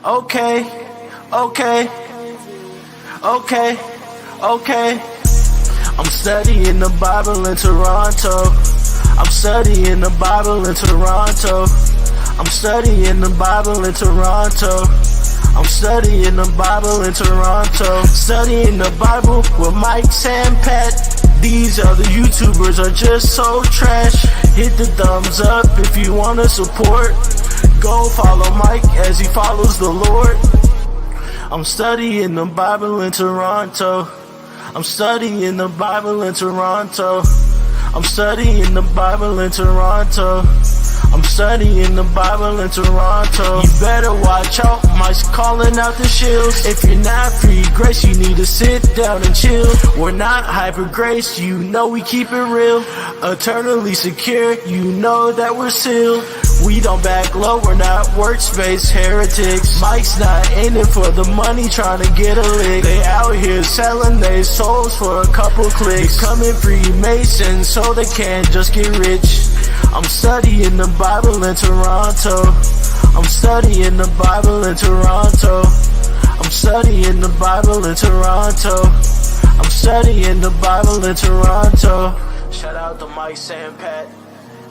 Okay, okay, okay, okay. I'm studying the Bible in Toronto. I'm studying the Bible in Toronto. I'm studying the Bible in Toronto. I'm studying the Bible in Toronto. Studying the Bible with Mike, Sam, Pat. These other YouTubers are just so trash. Hit the thumbs up if you want to support. Go follow Mike as he follows the Lord. I'm studying the Bible in Toronto. I'm studying the Bible in Toronto. I'm studying the Bible in Toronto. I'm studying the Bible in Toronto. You better watch out, Mike's calling out the shills. If you're not free grace, you need to sit down and chill. We're not hyper grace, you know we keep it real. Eternally secure, you know that we're sealed. We don't back low, we're not workspace heretics. Mike's not in it for the money, trying to get a lick. They out here selling their souls for a couple clicks. Becoming Freemasons so they can't just get rich. I'm studying the Bible in Toronto. I'm studying the Bible in Toronto. I'm studying the Bible in Toronto. I'm studying the Bible in Toronto. Shout out to Mike, Sam, Pat.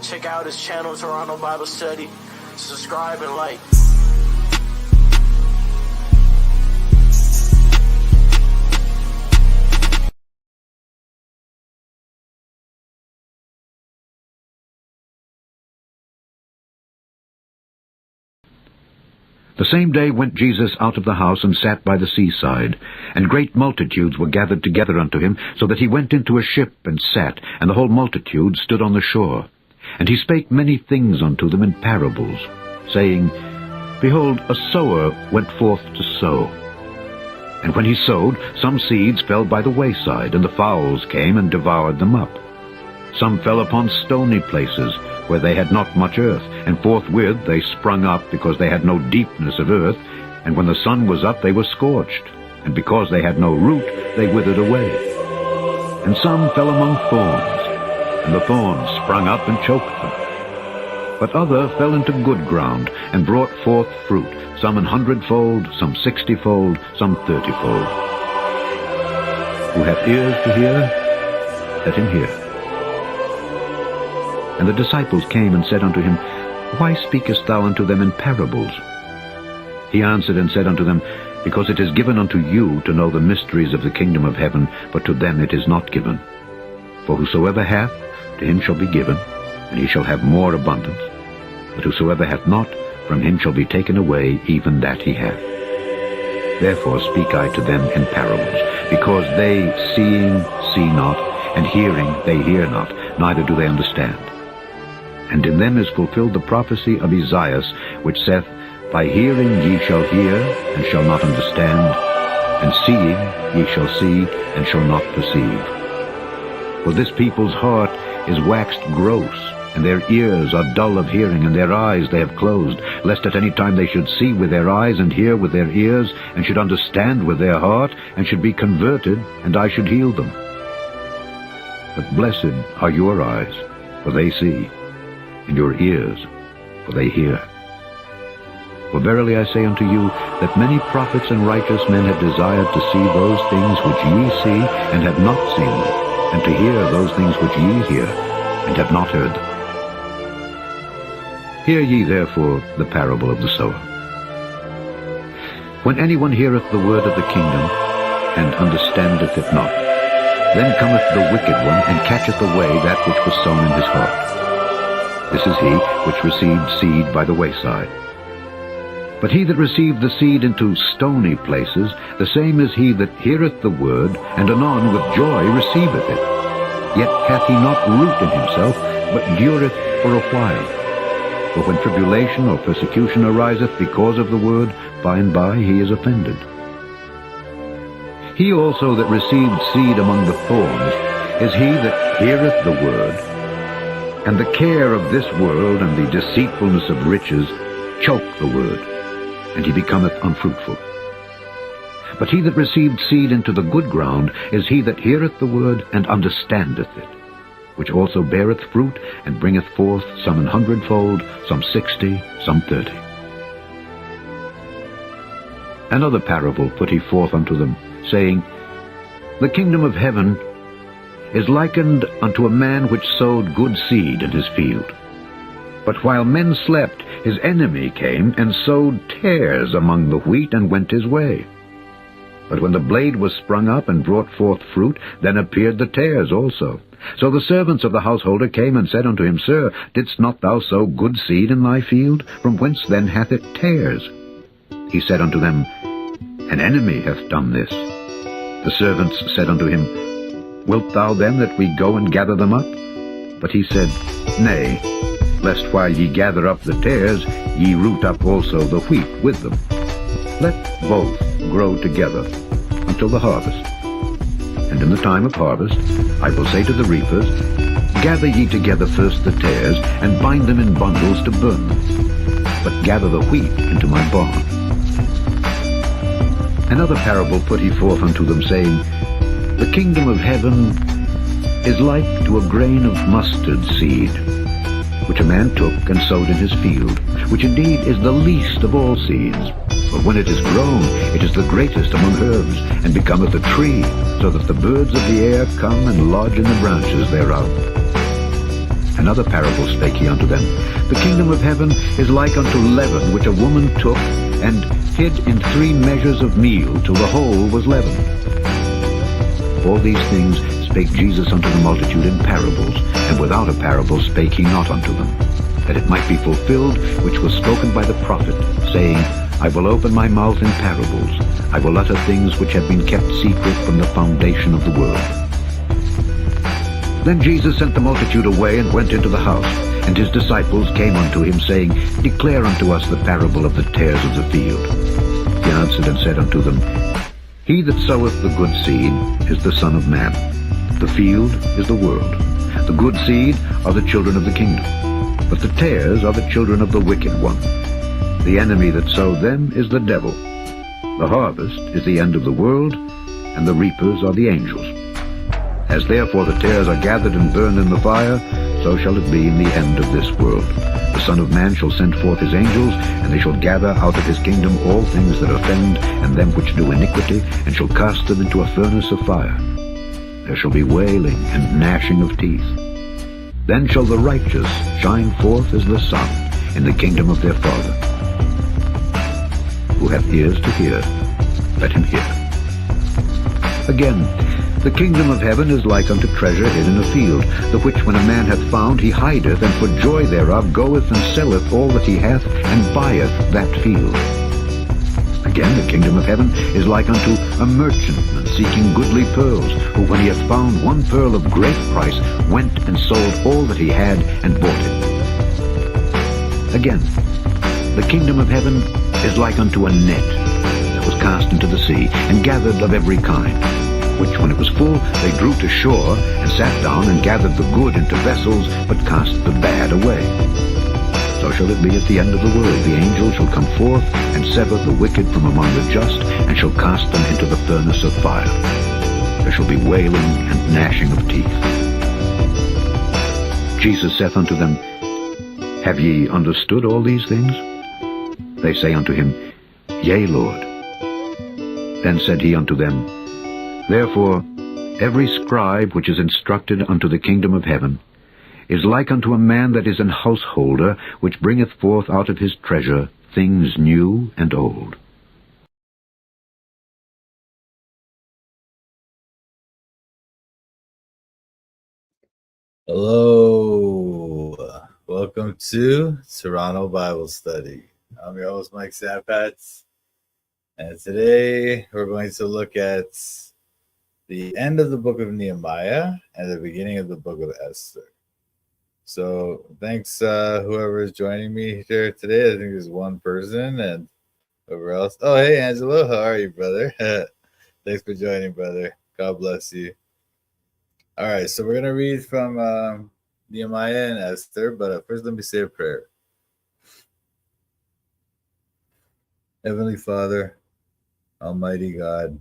Check out his channel, Toronto Bible Study. Subscribe and like. The same day went Jesus out of the house and sat by the seaside, and great multitudes were gathered together unto him, so that he went into a ship and sat, and the whole multitude stood on the shore. And he spake many things unto them in parables, saying, Behold, a sower went forth to sow. And when he sowed, some seeds fell by the wayside, and the fowls came and devoured them up. Some fell upon stony places, where they had not much earth, and forthwith they sprung up, because they had no deepness of earth, and when the sun was up they were scorched, and because they had no root they withered away. And some fell among thorns, and the thorns sprung up and choked them. But other fell into good ground, and brought forth fruit, some 100-fold, some 60-fold, some 30-fold. Who hath ears to hear, let him hear. And the disciples came and said unto him, Why speakest thou unto them in parables? He answered and said unto them, Because it is given unto you to know the mysteries of the kingdom of heaven, but to them it is not given. For whosoever hath, to him shall be given, and he shall have more abundance. But whosoever hath not, from him shall be taken away even that he hath. Therefore speak I to them in parables, because they, seeing, see not, and hearing, they hear not, neither do they understand. And in them is fulfilled the prophecy of Esaias, which saith, By hearing ye shall hear, and shall not understand, and seeing ye shall see, and shall not perceive. For this people's heart is waxed gross, and their ears are dull of hearing, and their eyes they have closed, lest at any time they should see with their eyes, and hear with their ears, and should understand with their heart, and should be converted, and I should heal them. But blessed are your eyes, for they see, and your ears, for they hear. For verily I say unto you, that many prophets and righteous men have desired to see those things which ye see, and have not seen them, and to hear those things which ye hear, and have not heard them. Hear ye therefore the parable of the sower. When anyone heareth the word of the kingdom, and understandeth it not, then cometh the wicked one, and catcheth away that which was sown in his heart. This is he which received seed by the wayside. But he that received the seed into stony places, the same is he that heareth the word, and anon with joy receiveth it. Yet hath he not root in himself, but dureth for a while. For when tribulation or persecution ariseth because of the word, by and by he is offended. He also that received seed among the thorns is he that heareth the word, and the care of this world and the deceitfulness of riches choke the word, and he becometh unfruitful. But he that received seed into the good ground is he that heareth the word and understandeth it, which also beareth fruit, and bringeth forth some 100-fold, some 60, some 30. Another parable put he forth unto them, saying, The kingdom of heaven is likened unto a man which sowed good seed in his field. But while men slept, his enemy came and sowed tares among the wheat, and went his way. But when the blade was sprung up and brought forth fruit, then appeared the tares also. So the servants of the householder came and said unto him, Sir, didst not thou sow good seed in thy field? From whence then hath it tares? He said unto them, An enemy hath done this. The servants said unto him, Wilt thou then that we go and gather them up? But he said, Nay, lest while ye gather up the tares, ye root up also the wheat with them. Let both grow together until the harvest. And in the time of harvest I will say to the reapers, Gather ye together first the tares, and bind them in bundles to burn them, but gather the wheat into my barn. Another parable put he forth unto them, saying, The kingdom of heaven is like to a grain of mustard seed, which a man took and sowed in his field, which indeed is the least of all seeds. But when it is grown, it is the greatest among herbs, and becometh a tree, so that the birds of the air come and lodge in the branches thereof. Another parable spake he unto them, The kingdom of heaven is like unto leaven, which a woman took and hid in 3 measures of meal, till the whole was leavened. All these things spake Jesus unto the multitude in parables, and without a parable spake he not unto them, that it might be fulfilled which was spoken by the prophet, saying, I will open my mouth in parables, I will utter things which have been kept secret from the foundation of the world. Then Jesus sent the multitude away, and went into the house. And his disciples came unto him, saying, Declare unto us the parable of the tares of the field. He answered and said unto them, He that soweth the good seed is the Son of Man. The field is the world. The good seed are the children of the kingdom, but the tares are the children of the wicked one. The enemy that sowed them is the devil. The harvest is the end of the world, and the reapers are the angels. As therefore the tares are gathered and burned in the fire, so shall it be in the end of this world. The Son of Man shall send forth his angels, and they shall gather out of his kingdom all things that offend, and them which do iniquity, and shall cast them into a furnace of fire. There shall be wailing and gnashing of teeth. Then shall the righteous shine forth as the sun in the kingdom of their Father. Who hath ears to hear, let him hear. Again, the kingdom of heaven is like unto treasure hid in a field, the which when a man hath found, he hideth, and for joy thereof goeth and selleth all that he hath, and buyeth that field. Again, the kingdom of heaven is like unto a merchantman seeking goodly pearls, who when he hath found one pearl of great price, went and sold all that he had, and bought it. Again, the kingdom of heaven is like unto a net that was cast into the sea, and gathered of every kind, which when it was full, they drew to shore, and sat down, and gathered the good into vessels, but cast the bad away. So shall it be at the end of the world. The angel shall come forth, and sever the wicked from among the just, and shall cast them into the furnace of fire. There shall be wailing and gnashing of teeth. Jesus saith unto them, Have ye understood all these things? They say unto him, Yea, Lord. Then said he unto them, Therefore every scribe which is instructed unto the kingdom of heaven is like unto a man that is an householder, which bringeth forth out of his treasure things new and old. Hello, welcome to Toronto Bible Study. I'm your host, Mike Sapats, and today we're going to look at the end of the book of Nehemiah and the beginning of the book of Esther. So thanks, whoever is joining me here today. I think there's one person, and whoever else. Oh, hey, Angelo, how are you, brother? Thanks for joining, brother. God bless you. All right, so we're going to read from Nehemiah and Esther, but first let me say a prayer. Heavenly Father, Almighty God,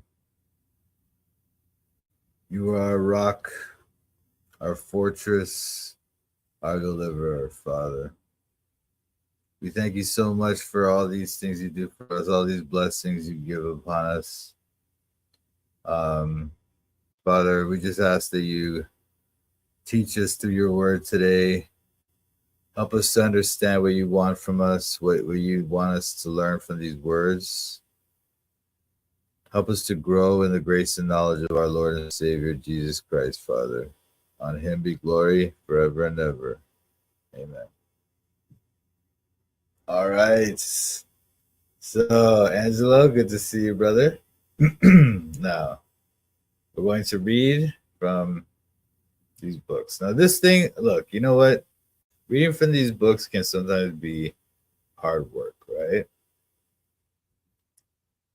you are our rock, our fortress, our deliverer, Father. We thank you so much for all these things you do for us, all these blessings you give upon us. Father, we just ask that you teach us through your word today. Help us to understand what you want from us, what you want us to learn from these words. Help us to grow in the grace and knowledge of our Lord and Savior, Jesus Christ, Father. On him be glory forever and ever. Amen. All right. So, Angelo, good to see you, brother. Now, we're going to read from these books. Now, this thing, look, you know what? Reading from these books can sometimes be hard work, right?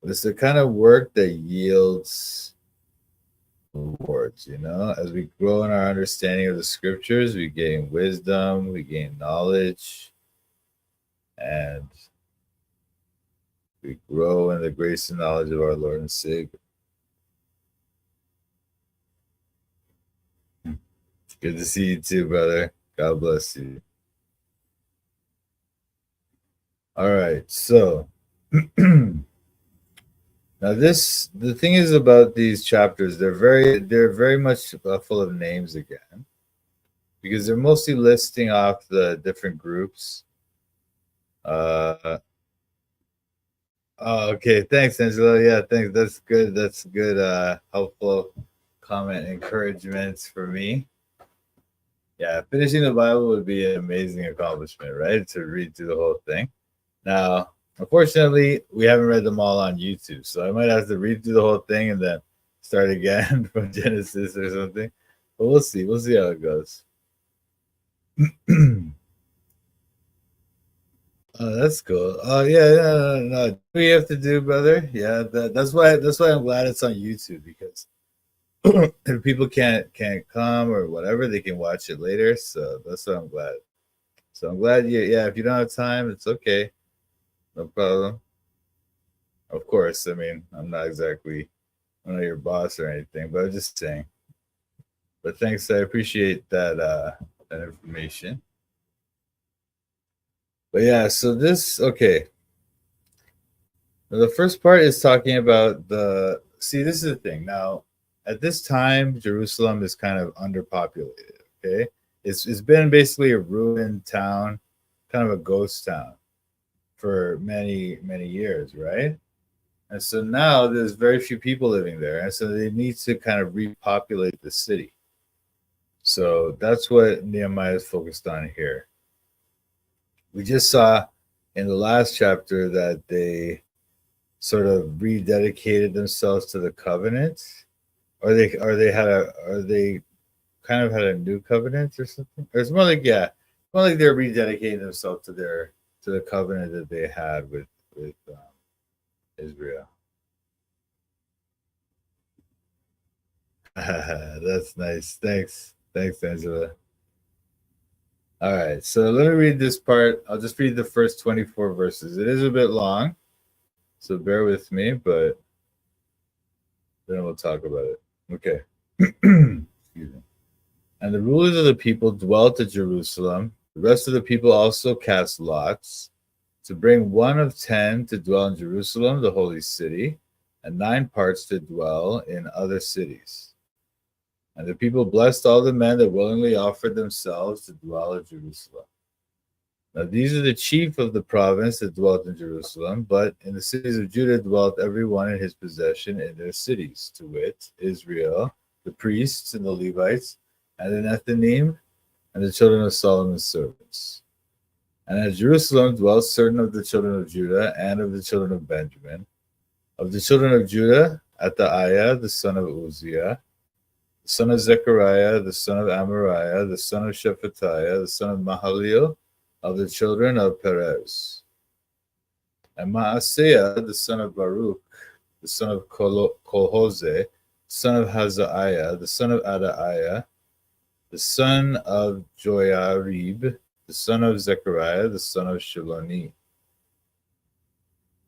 But it's the kind of work that yields rewards, you know? As we grow in our understanding of the scriptures, we gain wisdom, we gain knowledge, and we grow in the grace and knowledge of our Lord and Savior. Good to see you too, brother. God bless you. All right, so now the thing is about these chapters, they're very much full of names again, because they're mostly listing off the different groups. Okay, thanks, Angelo. Yeah, thanks. That's good. That's good. Helpful comment, encouragement for me. Yeah, finishing the Bible would be an amazing accomplishment, right? To read through the whole thing. Now, unfortunately, we haven't read them all on YouTube, so I might have to read through the whole thing and then start again from Genesis or something. But we'll see. We'll see how it goes. Oh, that's cool. Oh yeah, no. What do you have to do, brother? Yeah, that's why I'm glad it's on YouTube, because if people can't come or whatever, they can watch it later. So that's why I'm glad. So I'm glad you. Yeah, if you don't have time, it's okay. No problem. Of course, I mean, I'm not your boss or anything, but I'm just saying. But thanks, I appreciate that information. But yeah, so okay. Now, the first part is talking about this is the thing. Now, at this time, Jerusalem is kind of underpopulated, okay? It's been basically a ruined town, kind of a ghost town for many, many years, right? And so now there's very few people living there, and so they need to kind of repopulate the city. So that's what Nehemiah is focused on here. We just saw in the last chapter that they sort of rededicated themselves to the covenant, or they kind of had a new covenant or something. Or it's more like they're rededicating themselves to the covenant that they had with Israel. That's nice. Thanks, Angela. All right, so let me read this part. I'll just read the first 24 verses. It is a bit long, so bear with me, but then we'll talk about it. Okay. Excuse me. And the rulers of the people dwelt at Jerusalem. The rest of the people also cast lots to bring 1 of 10 to dwell in Jerusalem, the holy city, and 9 parts to dwell in other cities. And the people blessed all the men that willingly offered themselves to dwell at Jerusalem. Now these are the chief of the province that dwelt in Jerusalem, but in the cities of Judah dwelt every one in his possession in their cities, to wit, Israel, the priests and the Levites, and the Nethinim, and the children of Solomon's servants. And at Jerusalem dwelt certain of the children of Judah and of the children of Benjamin. Of the children of Judah, Athaiah, the son of Uzziah, the son of Zechariah, the son of Amariah, the son of Shephatiah, the son of Mahalil, of the children of Perez. And Maaseiah, the son of Baruch, the son of Kolhose, the son of Hazaiah, the son of Adaiah, the son of Joiarib, the son of Zechariah, the son of Shiloni.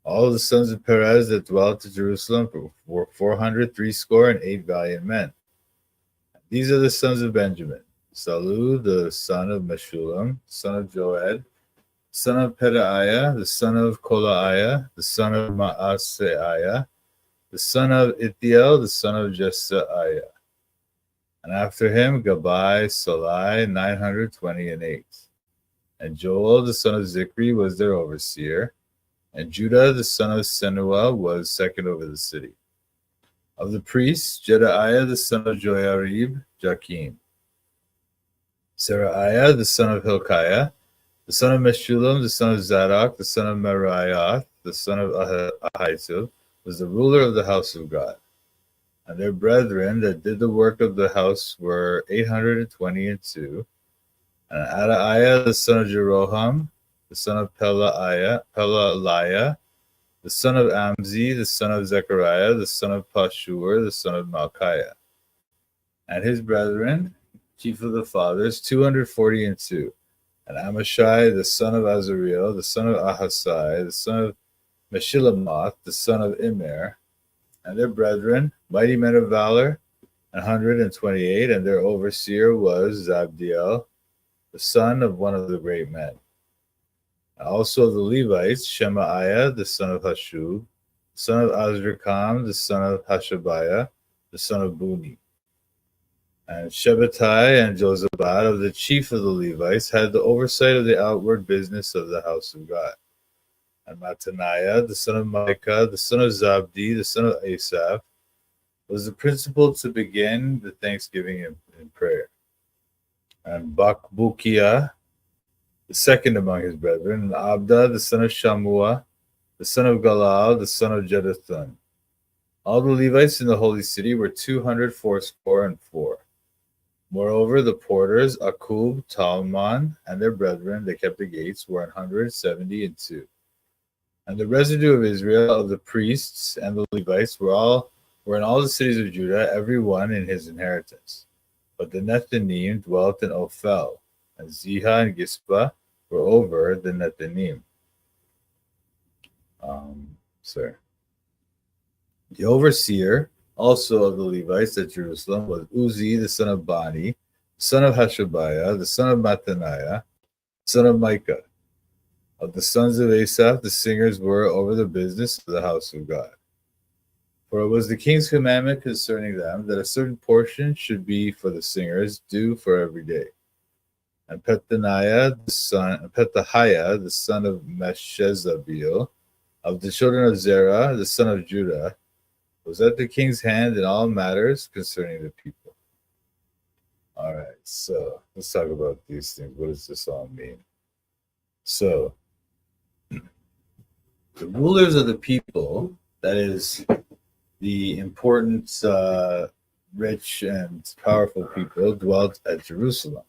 All the sons of Perez that dwelt at Jerusalem were 468 valiant men. These are the sons of Benjamin: Salu, the son of Meshullam, son of Joed, son of Pedaiah, the son of Kolaiah, the son of Maaseiah, the son of Ithiel, the son of Jesaiah. And after him, Gabai, Salai, 928. And Joel, the son of Zikri, was their overseer. And Judah, the son of Senua, was second over the city. Of the priests, Jedaiah, the son of Joiarib, Jakim. Seraiah, the son of Hilkiah, the son of Meshullam, the son of Zadok, the son of Merioth, the son of Ahitub, was the ruler of the house of God. And their brethren that did the work of the house were 822. And Adaiah, the son of Jeroham, the son of Pelaliah, the son of Amzi, the son of Zechariah, the son of Pashur, the son of Malchiah. And his brethren, chief of the fathers, 242. And Amashai, the son of Azariel, the son of Ahasai, the son of Meshillamoth, the son of Immer, and their brethren, mighty men of valor, 128, and their overseer was Zabdiel, the son of one of the great men. Also the Levites, Shemaiah, the son of Hashub, the son of Azrikam, the son of Hashabiah, the son of Buni. And Shabbatai and Josabad of the chief of the Levites had the oversight of the outward business of the house of God. And Mattaniah, the son of Micah, the son of Zabdi, the son of Asaph, was the principal to begin the thanksgiving in prayer. And Bakbukiah, the second among his brethren, and Abda, the son of Shammua, the son of Galal, the son of Jeduthun. All the Levites in the holy city were 284. Moreover, the porters, Akub, Talmon, and their brethren, they kept the gates, were 172. And the residue of Israel, of the priests and the Levites, were in all the cities of Judah, every one in his inheritance. But the Nethanim dwelt in Ophel, and Ziha and Gispa were over the Nethanim. The overseer also of the Levites at Jerusalem was Uzi, the son of Bani, the son of Hashabiah, the son of Mattaniah, son of Micah. Of the sons of Asaph, the singers were over the business of the house of God. For it was the king's commandment concerning them that a certain portion should be for the singers, due for every day. And Pethahiah, the son of Meshezabil, of the children of Zerah, the son of Judah, was at the king's hand in all matters concerning the people. All right, so let's talk about these things. What does this all mean? So, the rulers of the people, that is, the important, rich, and powerful people, dwelt at Jerusalem.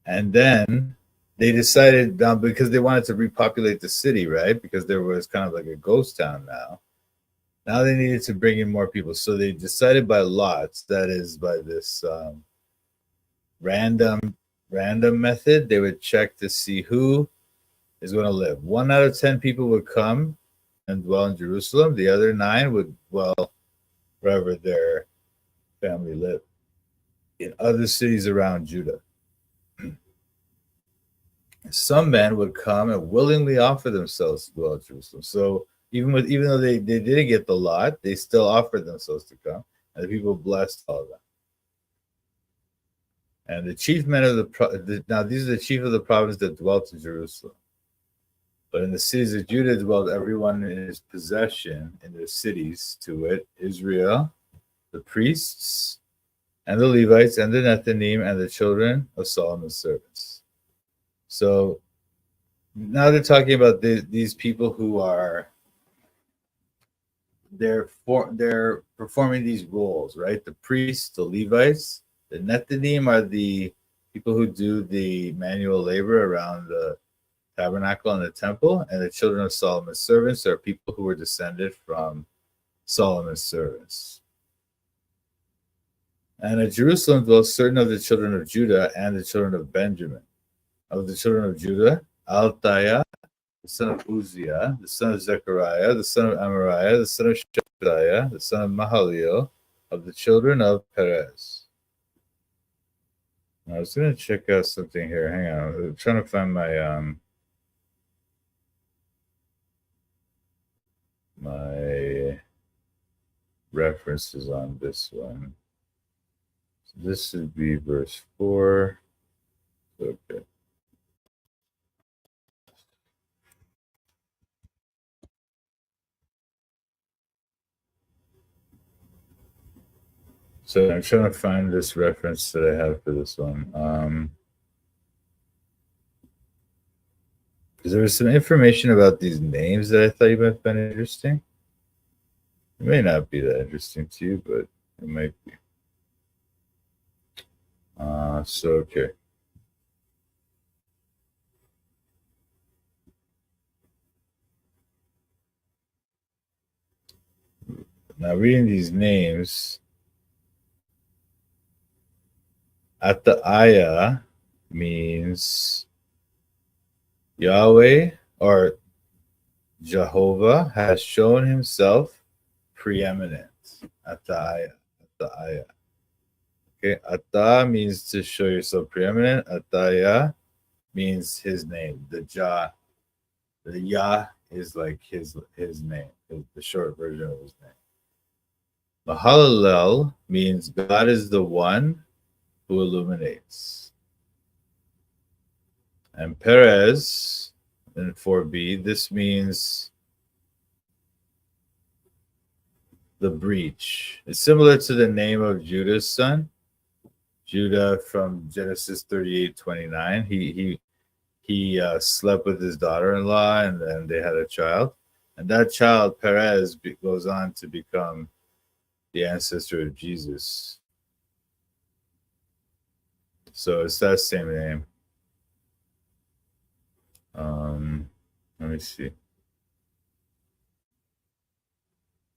And then they decided, because they wanted to repopulate the city, right? Because there was kind of like a ghost town now. Now they needed to bring in more people. So they decided by lots, that is by this random method, they would check to see who is going to live. 1 out of 10 people would come and dwell in Jerusalem. The other 9 would dwell wherever their family lived, in other cities around Judah. Some men would come and willingly offer themselves to dwell in Jerusalem. So even though they didn't get the lot, they still offered themselves to come, and the people blessed all of them. And the chief men of now these are the chief of the province that dwelt in Jerusalem. But in the cities of Judah dwelt everyone in his possession in their cities, to wit, Israel, the priests, and the Levites, and the Nethanim, and the children of Solomon's servants. So now they're talking about these people who are they're performing these roles, right? The priests, the Levites, the Nethanim are the people who do the manual labor around the tabernacle and the temple, and the children of Solomon's servants are people who were descended from Solomon's servants. And at Jerusalem dwelt certain of the children of Judah and the children of Benjamin. Of the children of Judah, Altaiah, the son of Uzziah, the son of Zechariah, the son of Amariah, the son of Shebaiah, the son of Mahaleel, of the children of Perez. Now, I was going to check out something here. Hang on. I'm trying to find my my references on this one. So this would be verse 4. Okay. So I'm trying to find this reference that I have for this one. Because there was some information about these names that I thought you might find interesting. It may not be that interesting to you, but it might be. Okay. Now reading these names, Ataiah means Yahweh or Jehovah has shown himself preeminent. Ataiah. Okay, Ata means to show yourself preeminent. Ataiah means his name. The Yah is like his name, the short version of his name. Mahalalel means God is the one who illuminates. And Perez in 4b, this means the breach. It's similar to the name of Judah's son. Judah from Genesis 38:29. He slept with his daughter-in-law, and then they had a child. And that child, Perez, goes on to become the ancestor of Jesus. So it's that same name. Let me see.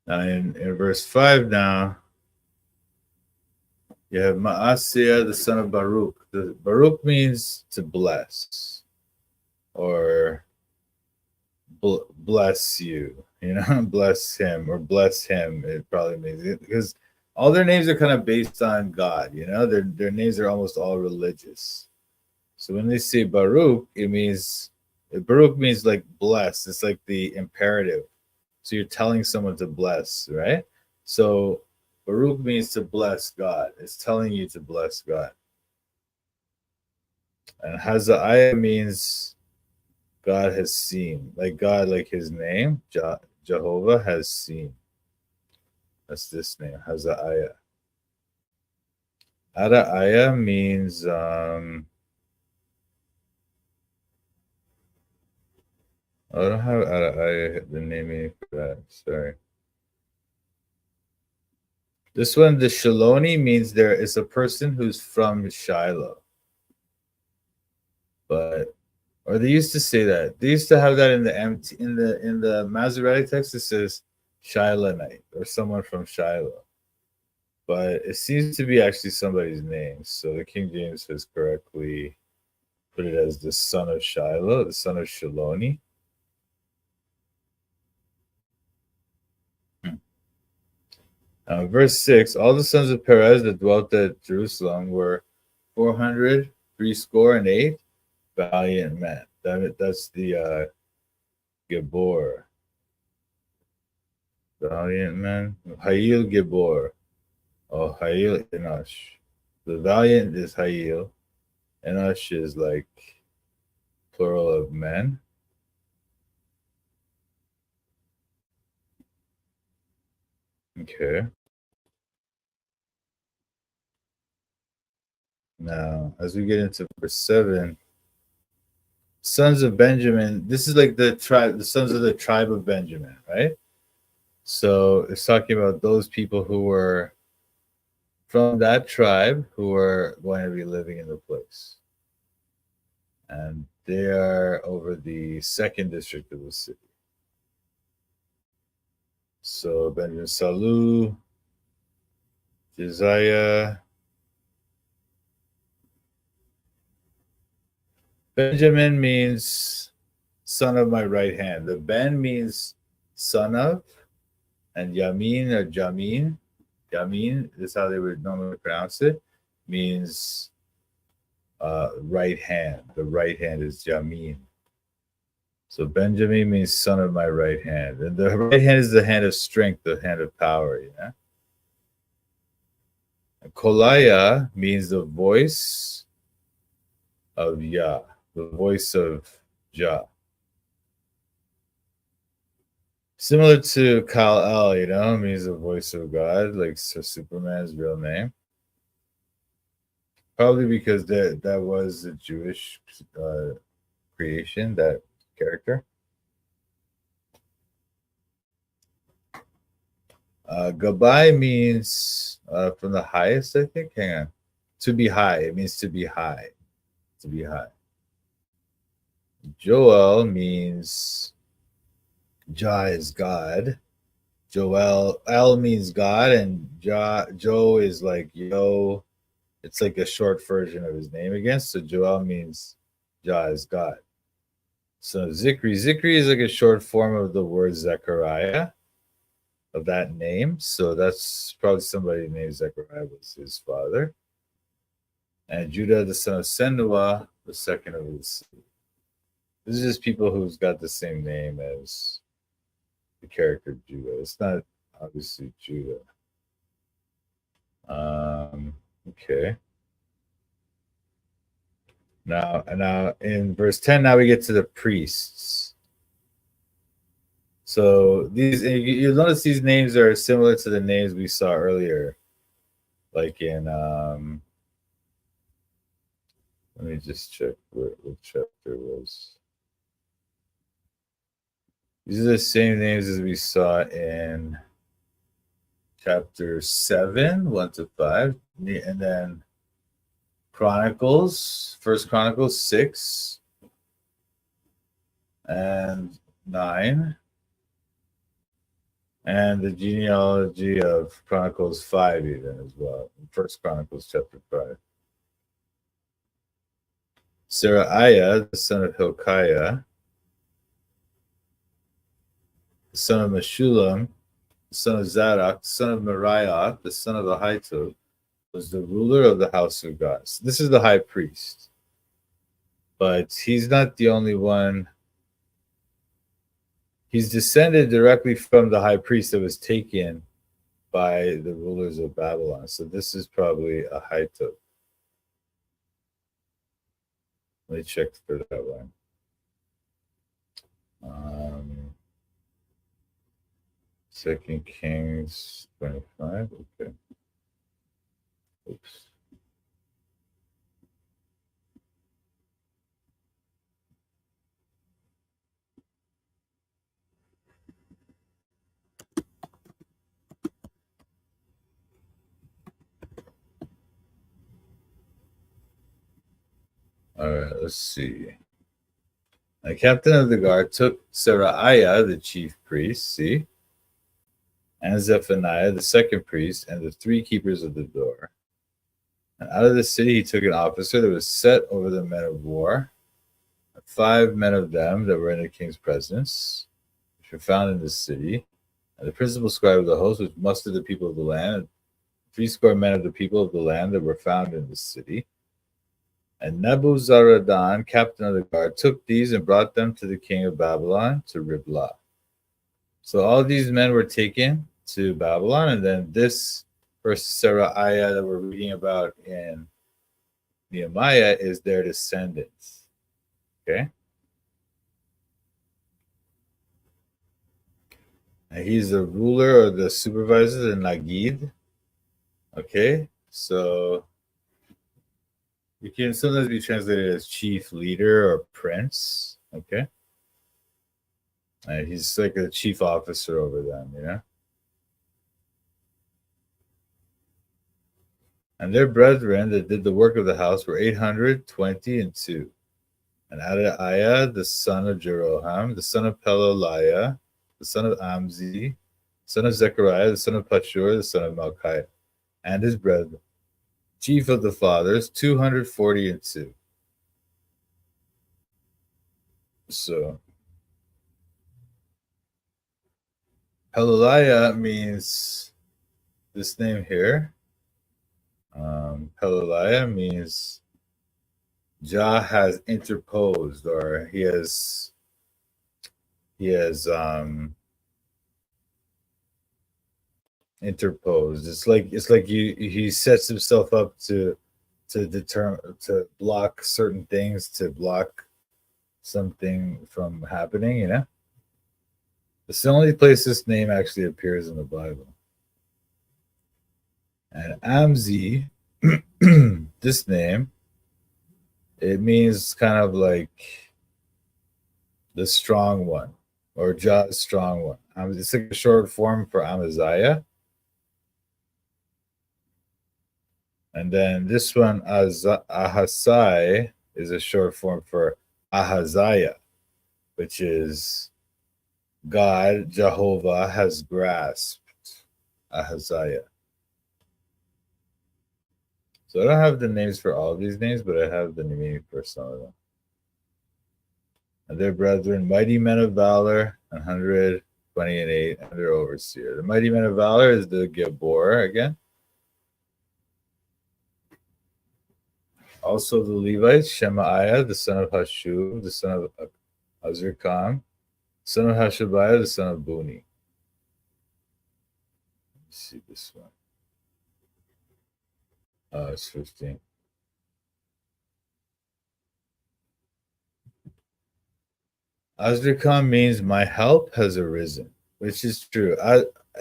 Now in verse 5 now, you have Maaseiah, the son of Baruch. Baruch means to bless or bless you, bless him or bless him. It probably means it because all their names are kind of based on God, their names are almost all religious. So when they say Baruch, Baruch means like bless. It's like the imperative. So you're telling someone to bless, right? So Baruch means to bless God. It's telling you to bless God. And Hazaiah means God has seen. Like God, like his name, Jehovah has seen. That's this name, Hazaiah. Adaiah means I don't have the naming for that. Sorry. This one, the Shaloni, means there is a person who's from Shiloh. Or they used to say that. They used to have that in the Masoretic text. It says Shilonite or someone from Shiloh. But it seems to be actually somebody's name. So the King James has correctly put it as the son of Shiloh, the son of Shaloni. Verse 6, all the sons of Perez that dwelt at Jerusalem were 468 valiant men. That's the Gibor. Valiant men. Hayil Gibor. Oh, Hayil Enosh. The valiant is Hayil. Enosh is like plural of men. Okay. Now, as we get into verse 7, sons of Benjamin, this is like the sons of the tribe of Benjamin, right? So it's talking about those people who were from that tribe who were going to be living in the place. And they are over the second district of the city. So Benjamin, Salu, Josiah. Benjamin means son of my right hand. The Ben means son of, and Yamin or Jamin is how they would normally pronounce it, means right hand. The right hand is Yamin. So Benjamin means son of my right hand. And the right hand is the hand of strength, the hand of power, And Kolaya means the voice of Yah, the voice of Jah. Similar to Kal-El, means the voice of God, like so Superman's real name. Probably because that was a Jewish creation, that character. Gabai means from the highest, I think. Hang on. To be high. It means to be high. To be high. Joel means Jah is God. Joel, El means God, and Joe is like yo. It's like a short version of his name again. So Joel means Jah is God. So Zikri is like a short form of the word Zechariah, of that name. So that's probably somebody named Zechariah was his father. And Judah, the son of Senua, the second of his. This is just people who's got the same name as the character Judah. It's not obviously Judah. Okay. Now in verse 10, now we get to the priests. So you'll notice these names are similar to the names we saw earlier. Like in let me just check what chapter it was. These are the same names as we saw in chapter 7, 1 to 5, and then Chronicles, First Chronicles 6 and 9, and the genealogy of Chronicles 5 even as well. First Chronicles chapter 5. Seraiah, the son of Hilkiah, the son of Meshullam, the son of Zadok, the son of Meriah, the son of Ahitub, was the ruler of the house of God. So this is the high priest. But he's not the only one. He's descended directly from the high priest that was taken by the rulers of Babylon. So this is probably Ahitub. Let me check for that one. 2 Kings 25. Okay. Oops. All right, let's see. The captain of the guard took Seraiah, the chief priest, and Zephaniah, the second priest, and the three keepers of the door. And out of the city he took an officer that was set over the men of war, 5 men of them that were in the king's presence, which were found in the city, and the principal scribe of the host, which mustered the people of the land, and 80 men of the people of the land that were found in the city. And Nebuzaradan, captain of the guard, took these and brought them to the king of Babylon, to Riblah. So all these men were taken to Babylon, and then this first Seraiah that we're reading about in Nehemiah is their descendants. Okay? And he's the ruler or the supervisor, the Nagid. Okay? So it can sometimes be translated as chief leader or prince. Okay? And he's like a chief officer over them, And their brethren that did the work of the house were 822. And Adaiah, the son of Jeroham, the son of Pelaliah, the son of Amzi, the son of Zechariah, the son of Pashur, the son of Malchiah, and his brethren, chief of the fathers, 242. So Pelaliah means this name here. Pelaliah means Jah has interposed, or he has he has interposed. It's like he sets himself up to block certain things, to block something from happening, you know? It's the only place this name actually appears in the Bible. And Amzi, this name, it means kind of like the strong one, or Jah's strong one. It's like a short form for Amaziah. And then this one, Ahasai, is a short form for Ahaziah, which is God, Jehovah, has grasped. Ahaziah. So I don't have the names for all of these names, but I have the meaning for some of them. And their brethren, mighty men of valor, 120 and 8, and their overseer. The mighty men of valor is the Gabor again. Also the Levites, Shemaiah, the son of Hashub, the son of Azrikam, son of Hashabiah, the son of Buni. Let's see this one. Oh, it's 15. Azrikam means my help has arisen, which is true.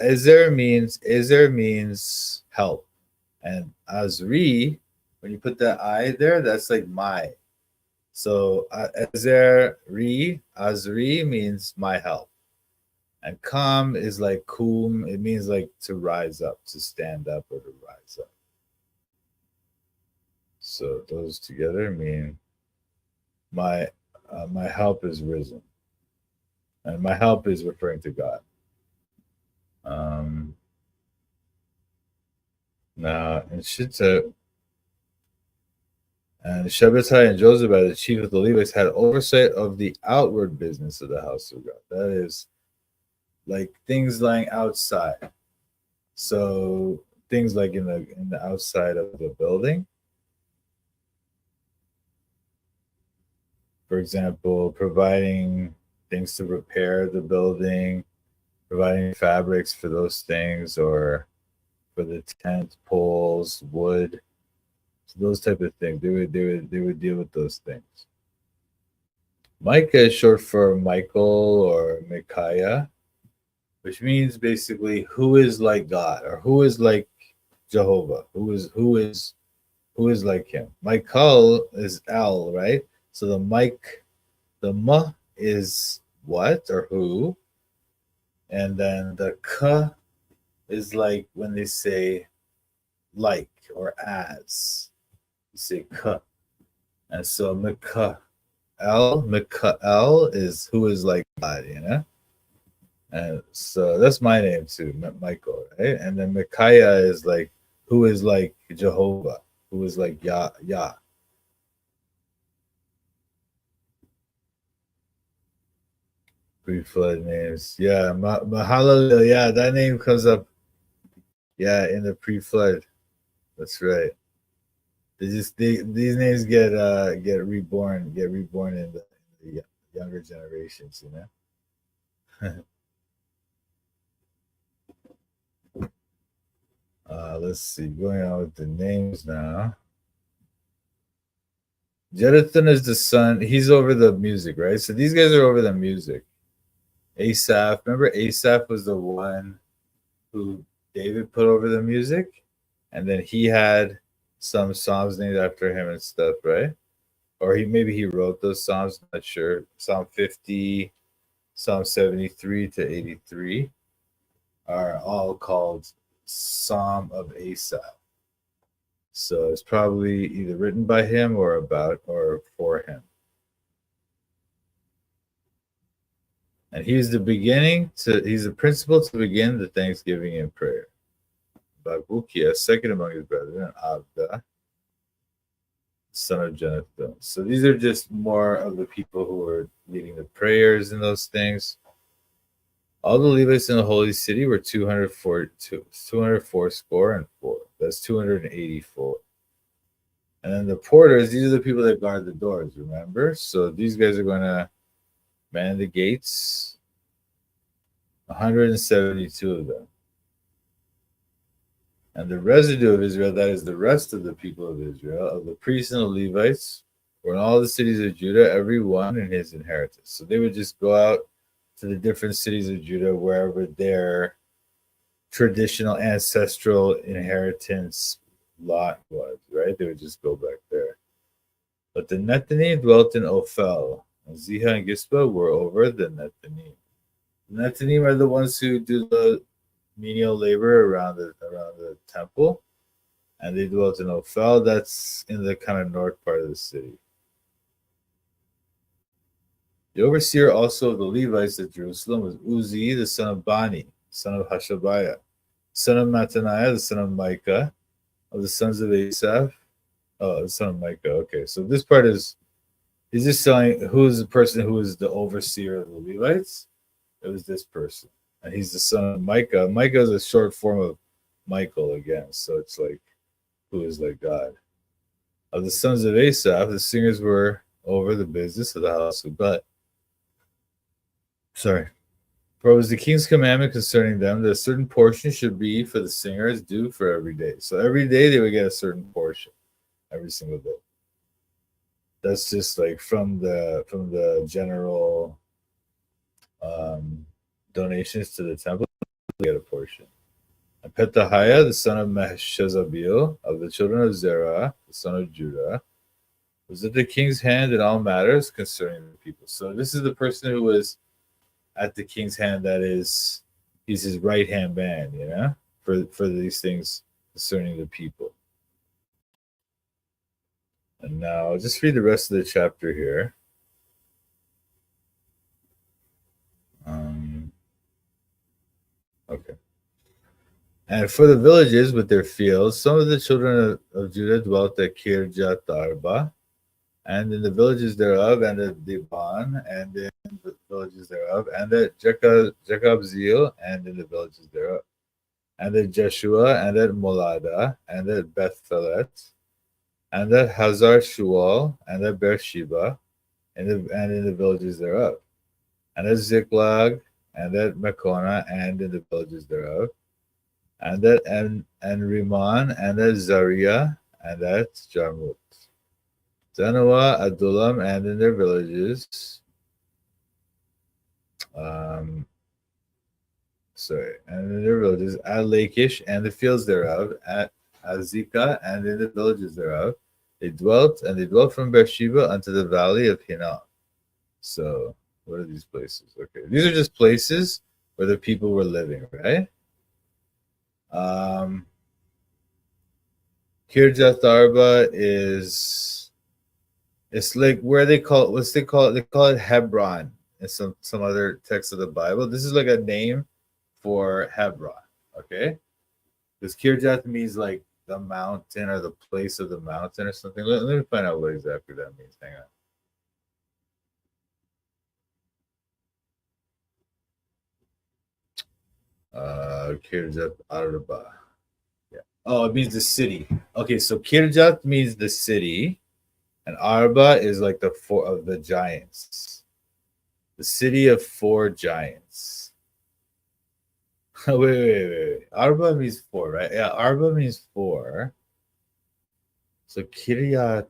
Ezer means help. And Azri, when you put that I there, that's like my. So Azri means my help. And Kam is like kum, it means like to rise up, to stand up, or to rise up. So those together mean my help is risen. And my help is referring to God. Now, in Shitta, and Shabbatai and Josabad, the chief of the Levites, had oversight of the outward business of the house of God. That is, like things lying outside. So things like in the outside of the building. For example, providing things to repair the building, providing fabrics for those things, or for the tent poles, wood, so those type of things. They would deal with those things. Micah is short for Michael or Micaiah, which means basically who is like God, or who is like Jehovah, who is like him. Michael is El, right? So the M is what or who, and then the K is like when they say like or as, you say K, and so Mikael is who is like God, you know. And so that's my name too, Michael, right? And then Micaiah is like who is like Jehovah, who is like Yah. Pre-flood names, yeah. Mahalalel, yeah, that name comes up, yeah, in the pre-flood. That's right. These names get reborn in the younger generations, you know. Let's see, going on with the names now. Jeduthun is the son. He's over the music, right? So these guys are over the music. Asaph, remember Asaph was the one who David put over the music, and then he had some psalms named after him and stuff, right? Or maybe he wrote those psalms, not sure. Psalm 50, Psalm 73 to 83 are all called Psalm of Asaph. So it's probably either written by him or about or for him. And he's the principal to begin the thanksgiving and prayer. Babukia, second among his brethren, Abda, son of Jonathan. So these are just more of the people who are leading the prayers and those things. All the Levites in the holy city were 204 score and 4. That's 284. And then the porters, these are the people that guard the doors, remember? So these guys are going to man the gates 172 of them. And the residue of Israel, that is the rest of the people of Israel, of the priests and the Levites, were in all the cities of Judah, every one in his inheritance. So they would just go out to the different cities of Judah, wherever their traditional ancestral inheritance lot was, right? They would just go back there. But the Nethinim dwelt in Ophel, and Ziha and Gispa were over the Nethinim. The Nethinim are the ones who do the menial labor around the temple, and they dwelt in Ophel. That's in the kind of north part of the city. The overseer also of the Levites at Jerusalem was Uzi, the son of Bani, son of Hashabiah, son of Mattaniah, the son of Micah, of the sons of Asaph. Oh, the son of Micah. Okay, so this part is just telling who is the person who is the overseer of the Levites. It was this person, and he's the son of Micah. Micah is a short form of Michael again, so it's like who is like God. Of the sons of Asaph, the singers were over the business of the house of God. For it was the king's commandment concerning them that a certain portion should be for the singers due for every day. So every day they would get a certain portion, every single day. That's just like from the general donations to the temple, they get a portion. And Petahiah, the son of Meshezabil, of the children of Zerah, the son of Judah, was at the king's hand in all matters concerning the people. So this is the person who was at the king's hand, that is, he's his right hand man, for these things concerning the people. And now I'll just read the rest of the chapter here. Okay. And for the villages with their fields, some of the children of Judah dwelt at Kirjat Arba, and in the villages thereof, and at Deban, and in the villages thereof, and at Jekabzeel, and in the villages thereof, and at Jeshua, and at Molada, and at Bethphelet, and at Hazar Shual, and at Beersheba, and in the villages thereof, and at Ziklag, and at Mekona, and in the villages thereof, and at Rimmon, and at Zaria, and at Jarmut. Zanoah, Adullam, and in their villages. And in their villages, at Lachish, and the fields thereof, at Azekah, and in the villages thereof. They dwelt from Beersheba unto the valley of Hinnom. So, what are these places? Okay, these are just places where the people were living, right? Kirjath Arba it's like where they call it, they call it Hebron in some other texts of the Bible. This is like a name for Hebron, okay? Because Kirjath means like the mountain or the place of the mountain or something. Let me find out what exactly that means. Hang on. Kirjath Arba. Yeah. Oh, it means the city. Okay, so Kirjath means the city, and Arba is like the four of the giants. The city of four giants. wait. Arba means four, right? Yeah, Arba means four. So Kiryat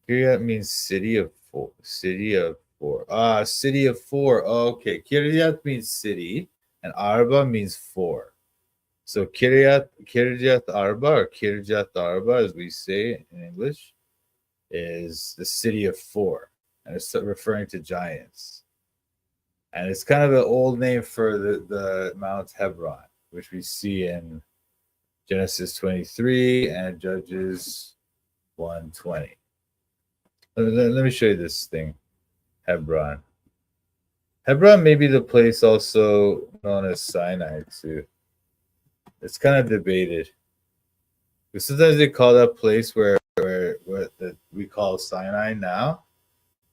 means city of four. City of four. City of four. Oh, okay. Kiryat means city, and Arba means four. So Kiryat Arba, or Kirjat Arba, as we say in English, is the city of four, and it's referring to giants. And it's kind of an old name for the Mount Hebron, which we see in Genesis 23 and Judges 1:20. Let me show you this thing, Hebron. Hebron may be the place also known as Sinai too. It's kind of debated. Because sometimes they call that place where we call Sinai now,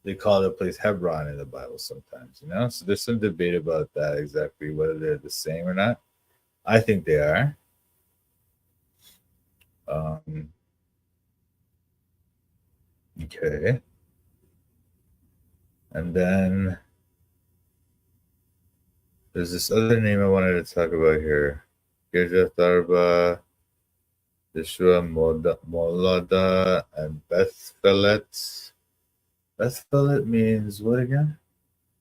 they call that place Hebron in the Bible sometimes, So there's some debate about that, exactly whether they're the same or not. I think they are. Okay. And then There's this other name I wanted to talk about here. Girjat Arba, Yeshua Molada, and Beth Phelet. Beth Phelet means what again?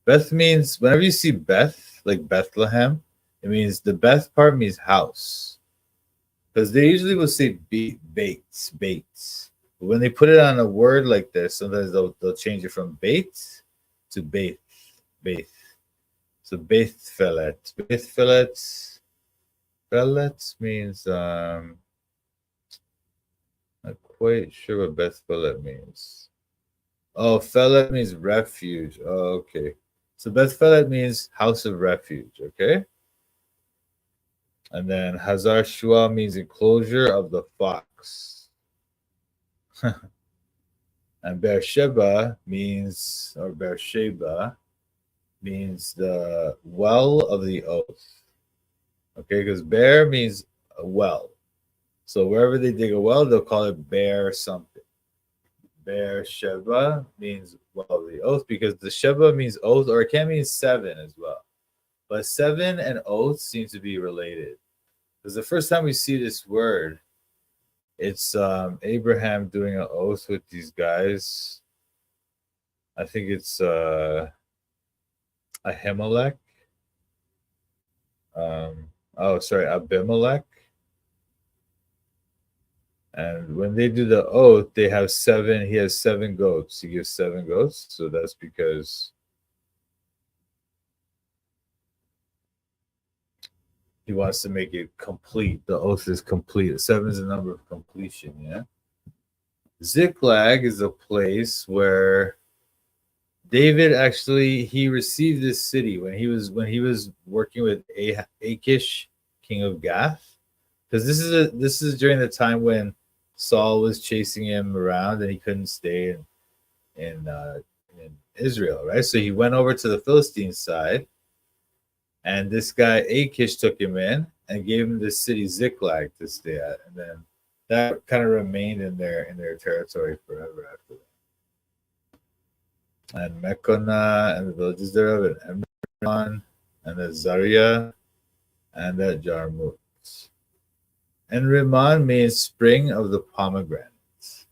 Beth means, whenever you see Beth, like Bethlehem, it means the Beth part means house. Because they usually will say bates. But when they put it on a word like this, sometimes they'll change it from bait to bait. So Beth Phelet. Phelet means not quite sure what Beth Phelet means. Oh, Phelet means refuge. Oh, okay. So Beth Phelet means house of refuge, okay? And then Hazar Shua means enclosure of the fox. And Beersheba means, or Beersheba means the well of the oath. Okay, because bear means a well. So wherever they dig a well, they'll call it bear something. Bear Sheba means well of the oath, because the Sheba means oath, or it can mean seven as well. But seven and oath seem to be related. Because the first time we see this word, it's Abraham doing an oath with these guys. I think it's Ahimelech. Abimelech. And when they do the oath, they have seven. He has 7 goats. He gives 7 goats. So that's because he wants to make it complete. The oath is complete. 7 is the number of completion. Yeah. Ziklag is a place where David actually he received this city when he was working with Achish, king of Gath, because this is during the time when Saul was chasing him around and he couldn't stay in Israel, right? So he went over to the Philistine side, and this guy Achish took him in and gave him this city Ziklag to stay at, and then that kind of remained in their territory forever after that. And Mekona and the villages thereof, and Emron, and the Zaria, and the Jarmut. And Rimmon means spring of the pomegranates.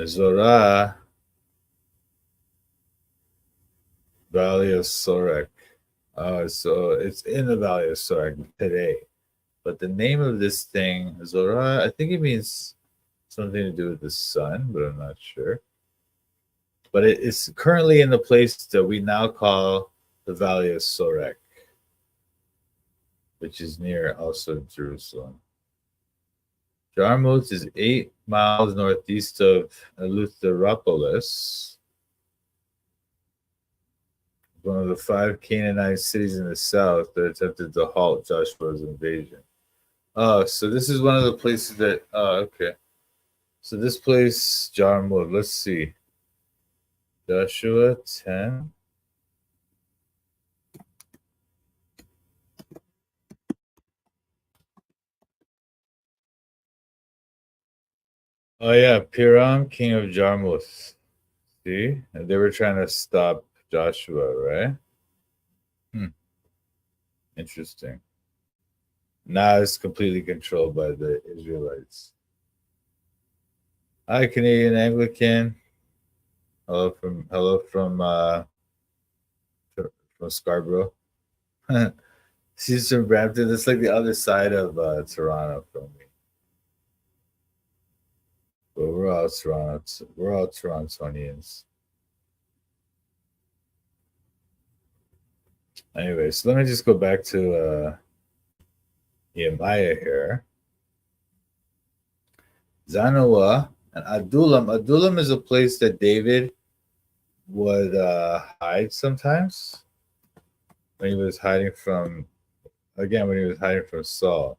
Zorah, Valley of Sorek. So it's in the Valley of Sorek today. But the name of this thing, Zorah, I think it means something to do with the sun, but I'm not sure. But it is currently in the place that we now call the Valley of Sorek, which is near also Jerusalem. Jarmuth is 8 miles northeast of Eleutheropolis, one of the 5 Canaanite cities in the south that attempted to halt Joshua's invasion. Oh, so this is one of the places that. Oh, okay. So this place, Jarmuth. Let's see. Joshua 10. Oh yeah, Piram, king of Jarmuth. See, and they were trying to stop Joshua, right? Interesting. Now it's completely controlled by the Israelites. Hi, Canadian Anglican. Hello from Scarborough. She's from Brampton. That's like the other side of Toronto from me. But we're all Toronto. We're all Torontonians. Anyway, so let me just go back to Nehemiah here. Zanoah and Adullam. Adullam is a place that David would hide sometimes when he was hiding from Saul.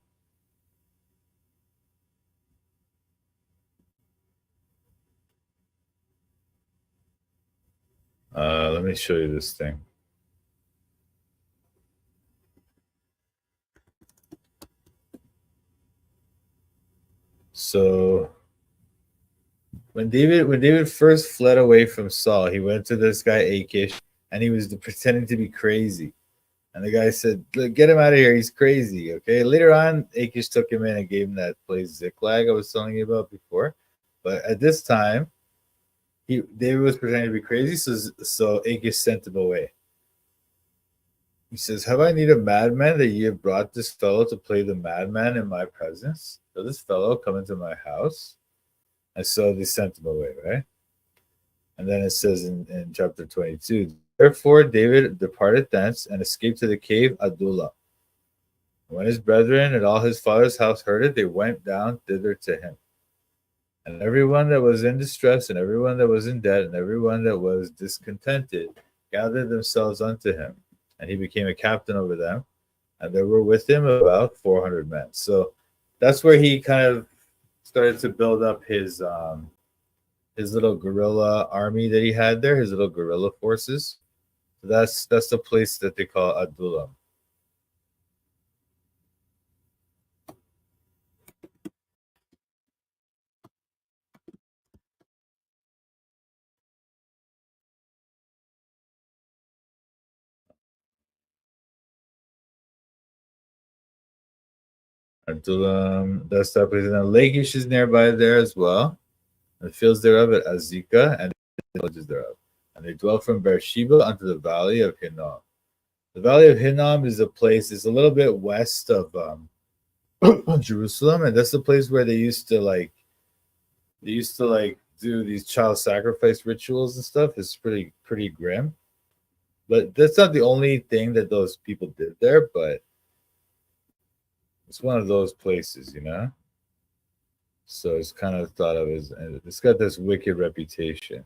Let me show you this thing. So When David first fled away from Saul, he went to this guy Achish, and he was pretending to be crazy. And the guy said, "Look, get him out of here. He's crazy." Okay. Later on, Achish took him in and gave him that place Ziklag I was telling you about before. But at this time, David was pretending to be crazy, so Achish sent him away. He says, "Have I need a madman that ye have brought this fellow to play the madman in my presence? So this fellow come into my house?" And so they sent him away, right? And then it says in chapter 22, therefore David departed thence and escaped to the cave Adullam. When his brethren and all his father's house heard it, they went down thither to him. And everyone that was in distress, and everyone that was in debt, and everyone that was discontented gathered themselves unto him. And he became a captain over them. And there were with him about 400 men. So that's where he kind of started to build up his little guerrilla army that he had there, his little guerrilla forces. So that's the place that they call Adullam. Adullam, that's that place. And then Lachish is nearby there as well. And the fields thereof at Azekah, and the villages thereof. And they dwell from Beersheba unto the valley of Hinnom. The valley of Hinnom is a place, it's a little bit west of Jerusalem, and that's the place where they used to do these child sacrifice rituals and stuff. It's pretty grim. But that's not the only thing that those people did there, but it's one of those places, you know? So it's kind of thought of as, it's got this wicked reputation.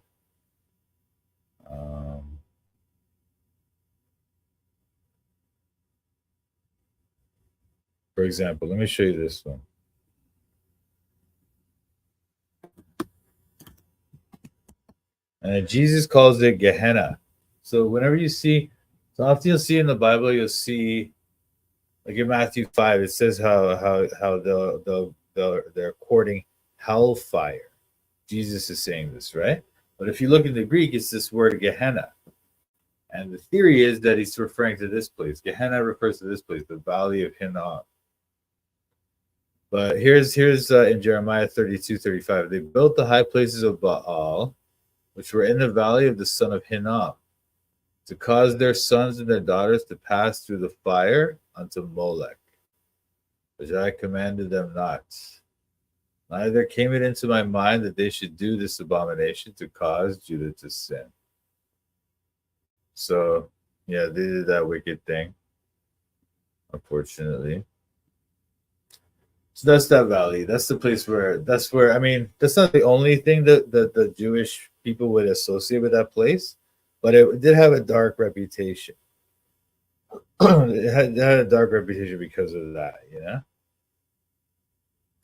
For example, let me show you this one. And Jesus calls it Gehenna. So whenever you see, so often you'll see in the Bible, you'll see, like in Matthew 5, it says how they're courting hellfire. Jesus is saying this, right? But if you look in the Greek, it's this word Gehenna. And the theory is that he's referring to this place. Gehenna refers to this place, the valley of Hinnom. But here's in Jeremiah 32:35. They built the high places of Baal, which were in the valley of the son of Hinnom, to cause their sons and their daughters to pass through the fire unto Molech, which I commanded them not. Neither came it into my mind that they should do this abomination to cause Judah to sin. So, yeah, they did that wicked thing, unfortunately. So that's that valley. That's the place where I mean, that's not the only thing that the Jewish people would associate with that place, but it did have a dark reputation. It had a dark reputation because of that, you know?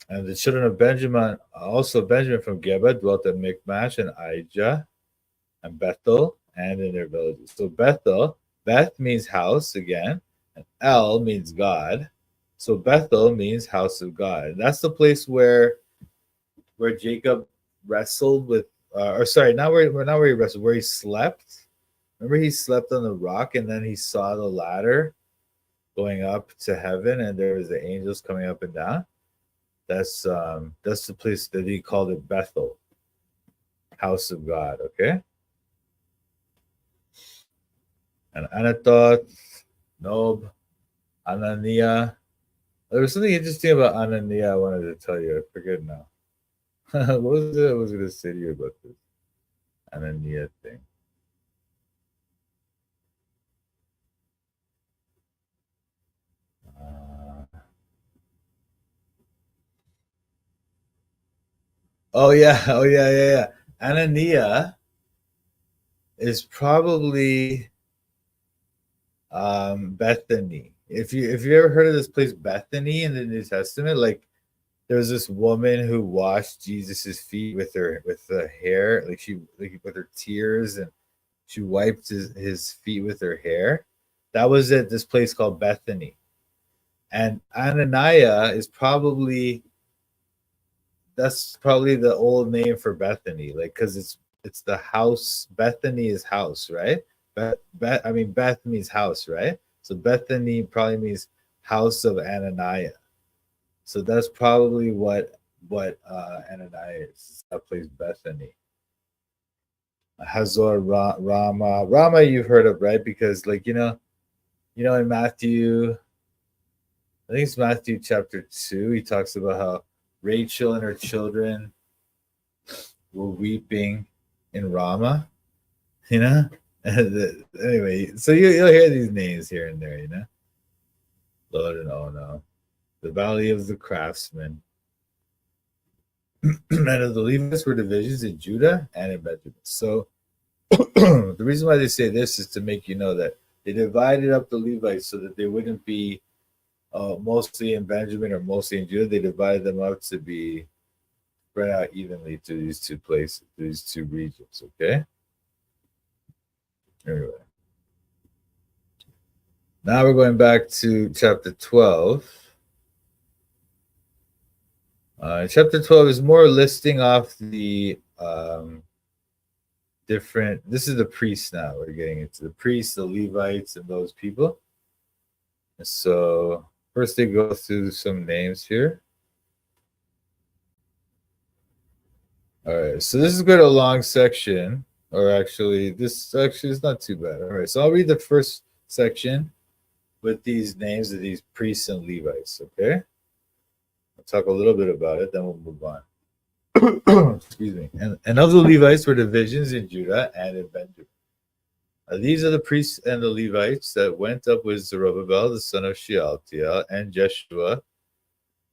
And the children of Benjamin, also Benjamin from Geba, dwelt at Michmash and Aijah and Bethel and in their villages. So Bethel, Beth means house again, and El means God. So Bethel means house of God. And that's the place where Jacob wrestled with, not where he wrestled, where he slept. Remember, he slept on the rock, and then he saw the ladder going up to heaven, and there was the angels coming up and down. That's the place that he called it Bethel, house of God. Okay. And Anatoth, Nob, Ananiah. There was something interesting about Ananiah I wanted to tell you. I forget now. What was it I was going to say to you about this Ananiah thing? Yeah. Ananiah is probably Bethany. If you ever heard of this place Bethany in the New Testament, like there was this woman who washed Jesus's feet with the hair, like with her tears, and she wiped his feet with her hair. That was at this place called Bethany. And Ananiah is probably that's probably the old name for Bethany, like because it's the house. Bethany is house, right? I mean Beth means house, right? So Bethany probably means house of Ananiah. So that's probably what Ananiah is. That place Bethany. Hazor Rama. Rama you've heard of, right? Because like in Matthew, I think it's Matthew chapter 2, he talks about how Rachel and her children were weeping in Rama, you know? Anyway, so you'll hear these names here and there, Lord and oh no. The Valley of the Craftsmen. And of the Levites were divisions in Judah and in Benjamin. So the reason why they say this is to make you know that they divided up the Levites so that they wouldn't be mostly in Benjamin or mostly in Judah. They divided them up to be spread out evenly to these two places, these two regions. Okay. Anyway, now we're going back to chapter 12. Chapter 12 is more listing off the different. This is the priests now. We're getting into the priests, the Levites, and those people. And so first they go through some names here. All right, so this is quite a long section, or actually, this actually is not too bad. All right, so I'll read the first section with these names of these priests and Levites, okay? I'll talk a little bit about it, then we'll move on. Excuse me. And of the Levites were divisions in Judah and in Benjamin. These are the priests and the Levites that went up with Zerubbabel, the son of Shealtiel, and Jeshua,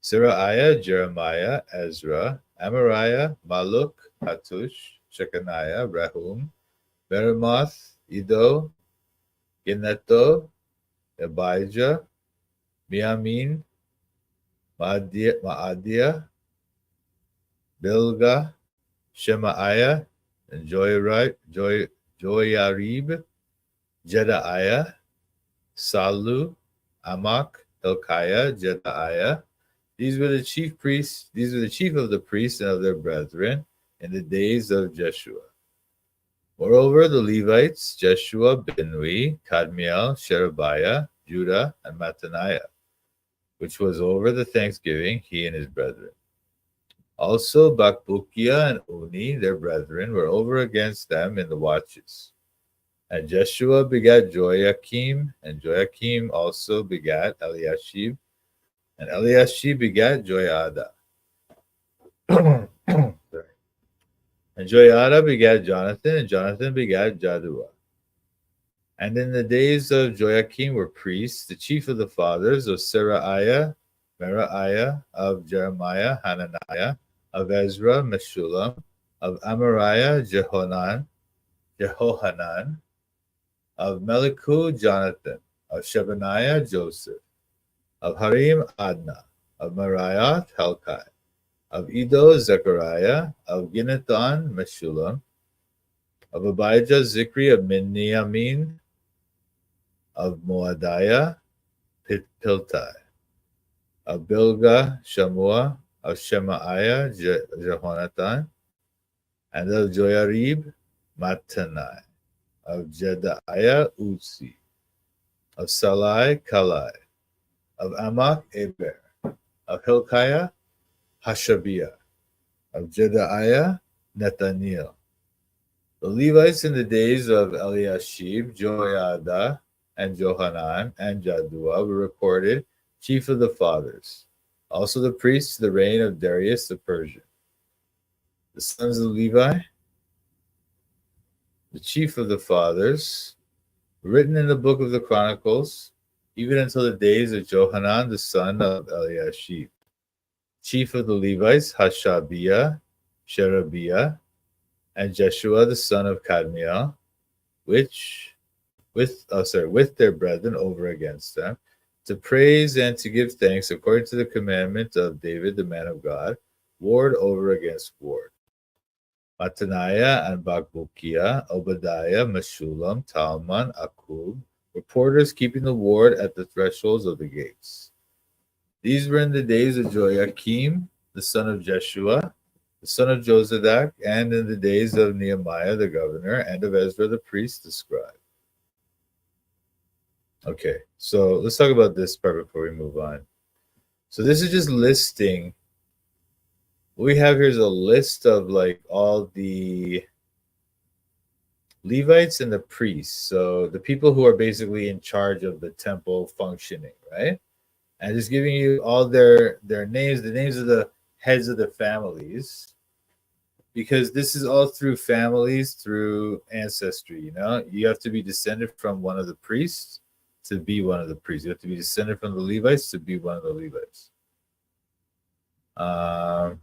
Seraiah, Jeremiah, Ezra, Amariah, Maluk, Hattush, Shechaniah, Rehum, Meremoth, Iddo, Gineto, Abijah, Miamin, Maadiah, Bilgah, Shemaiah, and Joyarib, Jedaiah, Salu, Amok, Hilkiah, Jedaiah. These were the chief priests. These were the chief of the priests and of their brethren in the days of Jeshua. Moreover, the Levites, Jeshua, Binui, Kadmiel, Sherebiah, Judah, and Mattaniah, which was over the thanksgiving, he and his brethren. Also, Bakbukia and Uni, their brethren, were over against them in the watches. And Jeshua begat Joachim, and Joachim also begat Eliashib, and Eliashib begat Joiada. And Joiada begat Jonathan, and Jonathan begat Jaddua. And in the days of Joachim were priests, the chief of the fathers of Seraiah, Meraiah, of Jeremiah, Hananiah, of Ezra, Meshullam, of Amariah, Jehohanan, of Meliku, Jonathan, of Shebaniah, Joseph, of Harim, Adna, of Mariah, Helkai, of Iddo, Zechariah, of Ginnethon, Meshullam, of Abijah, Zikri, of Miniamin, of Moadiah, Piltai, of Bilgah, Shamua, of Shemaiah, Jehonathan, and of Joyarib, Mattanai, of Jedaiah, Uzi, of Salai, Kalai, of Amok, Eber, of Hilkiah, Hashabiah, of Jedaiah, Netaniel. The Levites in the days of Eliashib, Joiada, and Johanan, and Jaddua were recorded chief of the fathers. Also the priests, the reign of Darius the Persian. The sons of Levi, the chief of the fathers, written in the book of the Chronicles, even until the days of Johanan, the son of Eliashib. Chief of the Levites, Hashabiah, Sherebiah, and Jeshua, the son of Kadmiel, with their brethren over against them, to praise and to give thanks according to the commandment of David, the man of God, ward over against ward. Mattaniah and Bakbukia, Obadiah, Meshullam, Talman, Akub, reporters keeping the ward at the thresholds of the gates. These were in the days of Joachim, the son of Jeshua, the son of Josadak, and in the days of Nehemiah the governor, and of Ezra the priest, the scribe. Okay, so let's talk about this part before we move on. So this is just listing. What we have here is a list of like all the Levites and the priests. So the people who are basically in charge of the temple functioning, right? And just giving you all their names, the names of the heads of the families, because this is all through families, through ancestry. You know, you have to be descended from one of the priests to be one of the priests. You have to be descended from the Levites to be one of the Levites. Are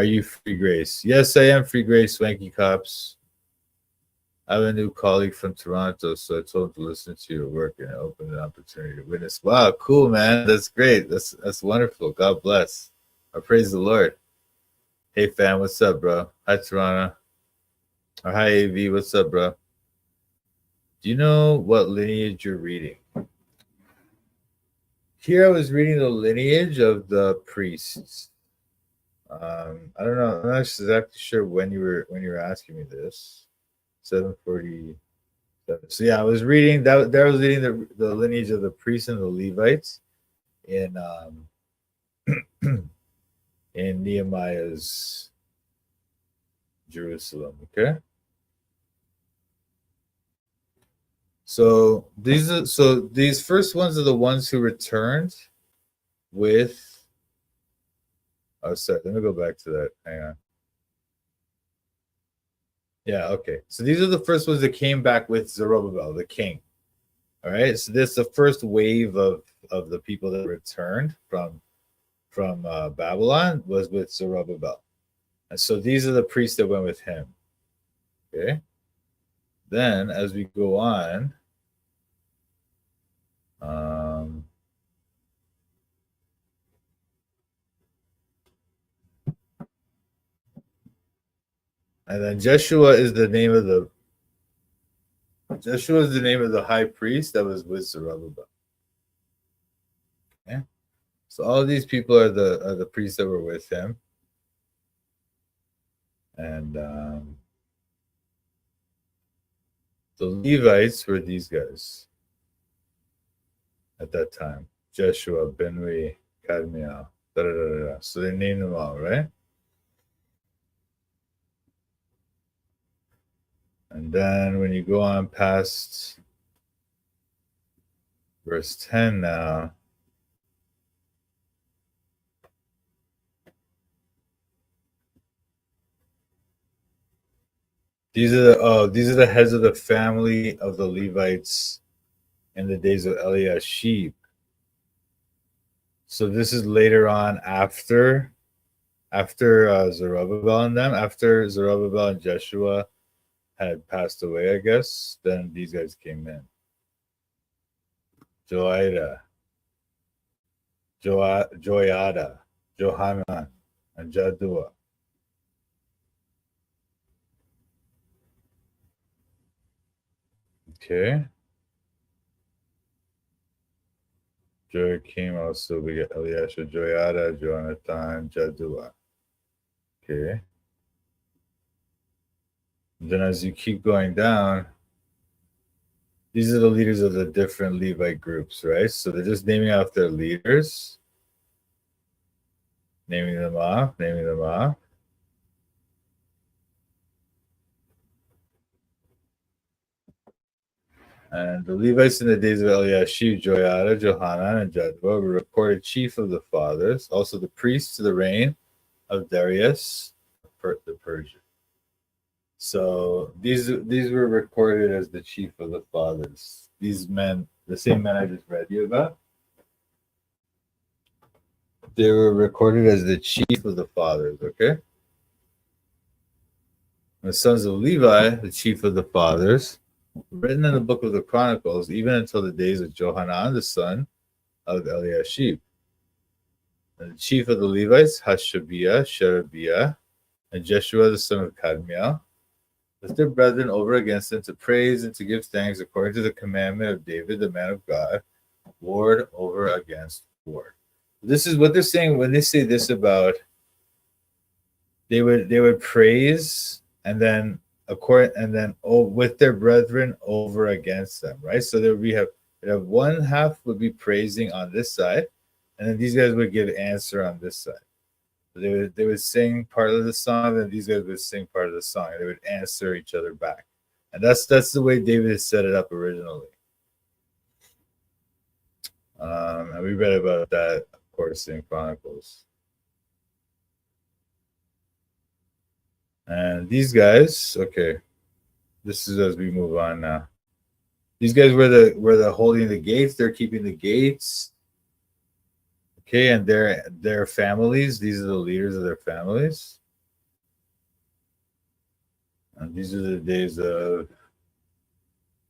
you Free Grace? Yes, I am Free Grace, Swanky Cops. I have a new colleague from Toronto, so I told him to listen to your work and open an opportunity to witness. Wow, cool, man. That's great. That's wonderful. God bless. I praise the Lord. Hey, fam, what's up, bro? Hi, Toronto. Or hi, AV. What's up, bro? Do you know what lineage you're reading? Here I was reading the lineage of the priests. I don't know. I'm not exactly sure when you were asking me this. 740. So yeah, I was reading that. There I was reading the lineage of the priests and the Levites in in Nehemiah's Jerusalem. Okay. So these first ones are the ones who returned with. Oh, sorry. Let me go back to that. Hang on. Yeah, okay. So these are the first ones that came back with Zerubbabel, the king. All right. So this is the first wave of the people that returned from Babylon was with Zerubbabel. And so these are the priests that went with him. Okay. Then as we go on, and then Jeshua is the name of the high priest that was with Zerubbabel. Okay. So all of these people are the priests that were with him. And the Levites were these guys at that time. Jeshua, Benui, Kadmiel, da da da da. So they named them all, right? And then when you go on past verse 10 now, these are the heads of the family of the Levites in the days of Eliashib. So this is later on after Zerubbabel and them, after Zerubbabel and Jeshua had passed away, I guess, then these guys came in. Joiada, Johanan, and Jaddua. Okay. Joachim also, we get Eliashib, Joiada, Jonathan, Jaddua. Okay. And then as you keep going down, these are the leaders of the different Levite groups, right? So they're just naming off their leaders. Naming them off. And the Levites in the days of Eliashib, Joiada, Johanan, and Jaddua were recorded chief of the fathers, also the priests to the reign of Darius the Persian. So these were recorded as the chief of the fathers. These men, the same men I just read you about, they were recorded as the chief of the fathers, okay? The sons of Levi, the chief of the fathers, written in the book of the Chronicles, even until the days of Johanan, the son of Eliashib. And the chief of the Levites, Hashabiah, Sherebiah, and Jeshua, the son of Kadmiel, with their brethren over against them to praise and to give thanks according to the commandment of David, the man of God, ward over against ward. This is what they're saying when they say this about they would praise and then with their brethren over against them, right? So there we have one half would be praising on this side, and then these guys would give answer on this side. So they would sing part of the song, and these guys would sing part of the song, and they would answer each other back. And that's the way David set it up originally. And we read about that, of course, in Chronicles. And these guys, okay, this is as we move on now. These guys were the holding the gates. They're keeping the gates. Okay, and their families. These are the leaders of their families. And these are the days of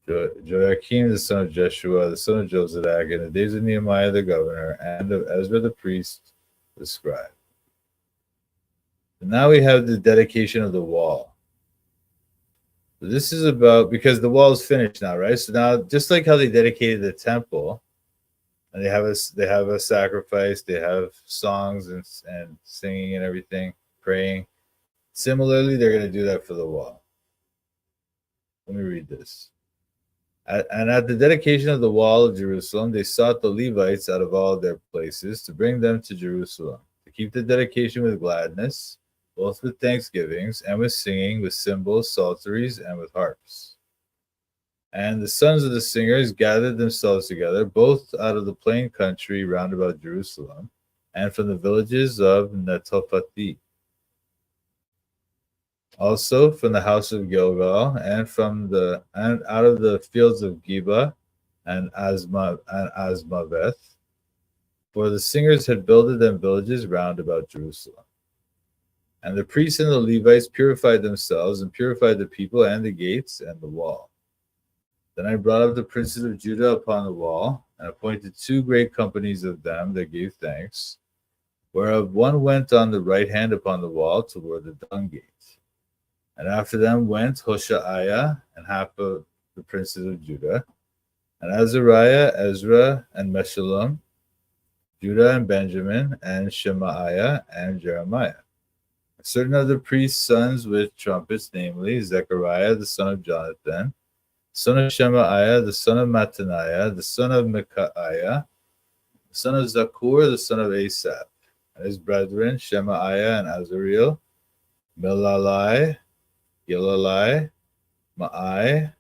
Joachim, the son of Jeshua, the son of Josadak, and the days of Nehemiah the governor, and of Ezra the priest, the scribe. And now we have the dedication of the wall. So this is about, because the wall is finished now, right? So now, just like how they dedicated the temple, and they have a sacrifice, they have songs and singing and everything, praying. Similarly, they're going to do that for the wall. Let me read this. And at the dedication of the wall of Jerusalem, they sought the Levites out of all their places to bring them to Jerusalem, to keep the dedication with gladness, both with thanksgivings and with singing, with cymbals, psalteries, and with harps. And the sons of the singers gathered themselves together, both out of the plain country round about Jerusalem, and from the villages of Netophati. Also from the house of Gilgal, and out of the fields of Geba and Asmaveth, for the singers had builded them villages round about Jerusalem. And the priests and the Levites purified themselves, and purified the people and the gates and the wall. Then I brought up the princes of Judah upon the wall, and appointed 2 great companies of them that gave thanks, whereof one went on the right hand upon the wall toward the dung gate. And after them went Hoshaiah and half of the princes of Judah, and Azariah, Ezra, and Meshullam, Judah and Benjamin, and Shemaiah and Jeremiah. Certain of the priest's sons with trumpets, namely Zechariah the son of Jonathan, son of Shemaiah, the son of Mattaniah, the son of Micaiah, the son of Zakur, the son of Asaph, and his brethren Shemaiah and Azariel, Milalai, Gilalai, Ma'ai,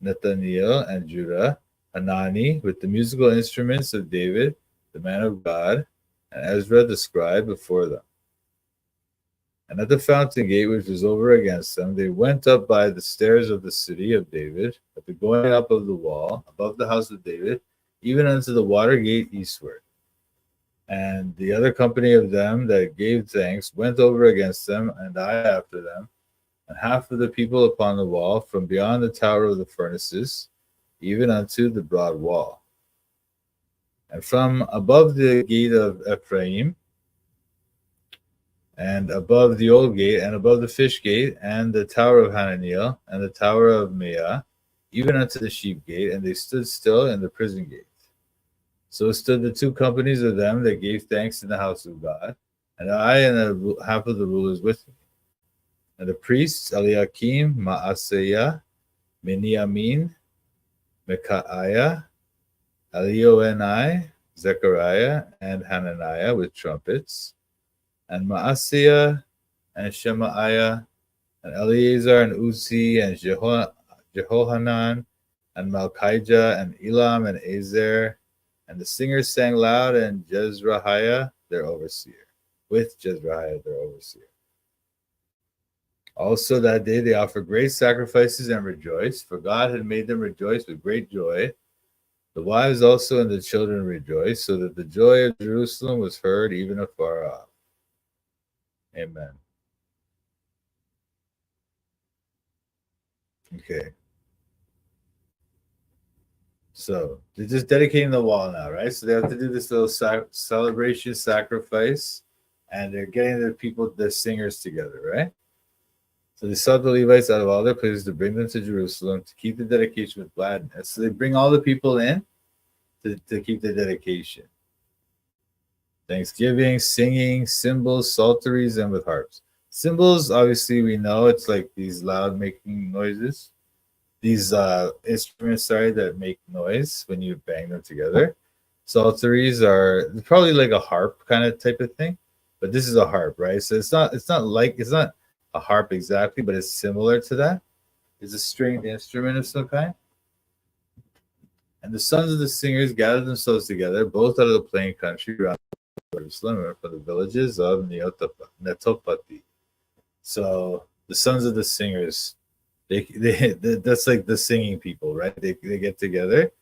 Nathaniel, and Judah, Hanani, with the musical instruments of David, the man of God, and Ezra the scribe before them. And at the fountain gate which was over against them, they went up by the stairs of the city of David, at the going up of the wall, above the house of David, even unto the water gate eastward. And the other company of them that gave thanks went over against them, and I after them, and half of the people upon the wall, from beyond the tower of the furnaces, even unto the broad wall. And from above the gate of Ephraim, and above the old gate, and above the fish gate, and the tower of Hananiel, and the tower of Meah, even unto the sheep gate, and they stood still in the prison gate. So stood the 2 companies of them that gave thanks in the house of God, and I and half of the rulers with me. And the priests, Eliakim, Maaseiah, Miniamin, Micaiah, Elioenai, Zechariah, and Hananiah with trumpets, and Maaseiah, and Shemaiah, and Eleazar, and Uzi, and Jehohanan, and Malchijah, and Elam, and Azer. And the singers sang loud, and Jezrahiah, their overseer, with Jezrahiah, their overseer. Also that day they offered great sacrifices and rejoiced, for God had made them rejoice with great joy. The wives also and the children rejoiced, so that the joy of Jerusalem was heard even afar off. Amen. Okay. So they're just dedicating the wall now, right? So they have to do this little celebration sacrifice, and they're getting the people, the singers together, right? So they sought the Levites out of all their places to bring them to Jerusalem to keep the dedication with gladness. So they bring all the people in to keep the dedication. thanksgiving, singing, cymbals, psalteries, and with harps. Cymbals, obviously, we know it's like these loud making noises. These instruments, that make noise when you bang them together. Psalteries are probably like a harp kind of type of thing, but this is a harp, right? So it's not a harp exactly, but it's similar to that. It's a stringed instrument of some kind. And the sons of the singers gathered themselves together, both out of the plain country around Jerusalem and from the villages of Netopati. So the sons of the singers, that's like the singing people, right? They get together,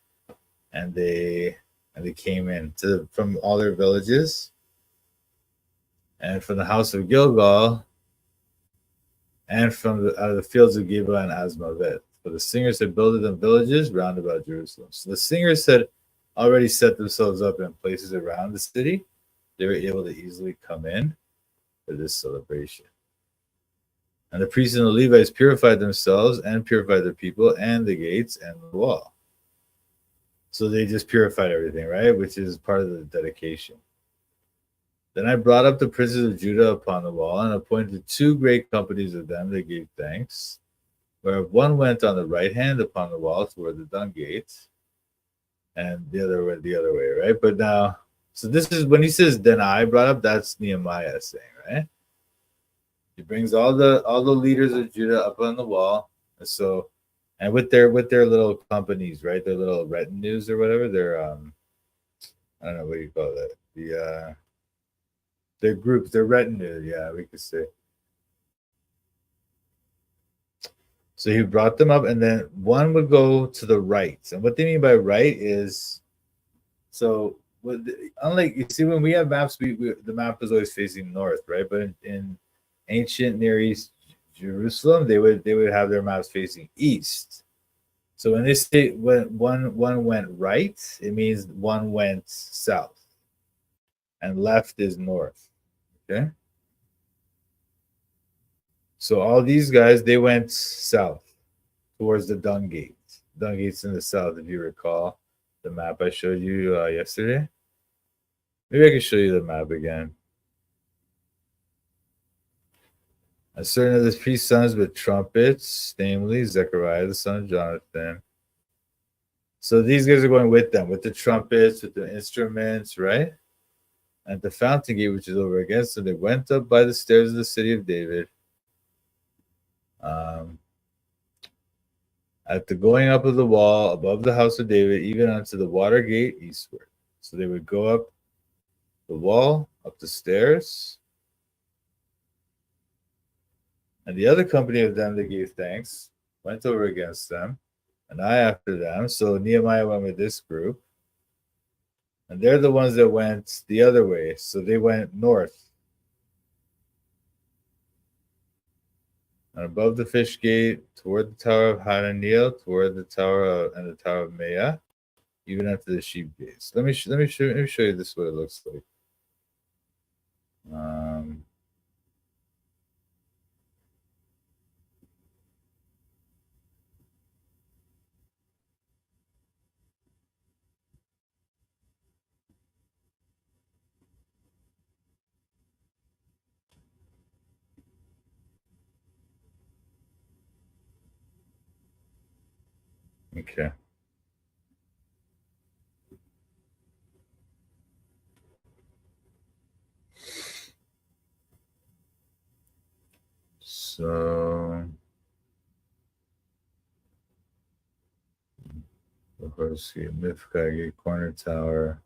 and they came in from all their villages, and from the house of Gilgal, and from out of the fields of Geba and Asmavet. For the singers had builded them villages round about Jerusalem. So the singers had already set themselves up in places around the city. They were able to easily come in for this celebration. And the priests and the Levites purified themselves and purified their people and the gates and the wall. So they just purified everything, right? Which is part of the dedication. Then I brought up the princes of Judah upon the wall and appointed 2 great companies of them that gave thanks, where one went on the right hand upon the wall toward the dung gate, and the other went the other way, right? But now, so this is when he says, then I brought up, that's Nehemiah saying, right? He brings all the leaders of Judah up on the wall, and with their little companies, right? Their little retinues or whatever. Their I don't know what you call that. Their group, their retinue, yeah, we could say. So he brought them up, and then one would go to the right. And what they mean by right is, so unlike, you see, when we have maps, the map is always facing north, right? But in ancient Near East Jerusalem, they would have their maps facing east. So when they say when one went right, it means one went south, and left is north. Okay. So all these guys, they went south towards the dung gate. Dung gate's in the south, if you recall the map I showed you yesterday. Maybe I can show you the map again. A certain of the priest's sons with trumpets, namely Zechariah, the son of Jonathan. So these guys are going with them, with the trumpets, with the instruments, right? At the fountain gate, which is over against them, they went up by the stairs of the city of David. At the going up of the wall above the house of David, even unto the water gate eastward. So they would go up the wall, up the stairs. And the other company of them that gave thanks went over against them, and I after them. So Nehemiah went with this group. And they're the ones that went the other way. So they went north. And above the fish gate, toward the tower of Hananiel, toward the tower and the tower of Maya, even unto the sheep gates. Let me show you this what it looks like. Okay. So the horse gate, Mifka gate, corner tower.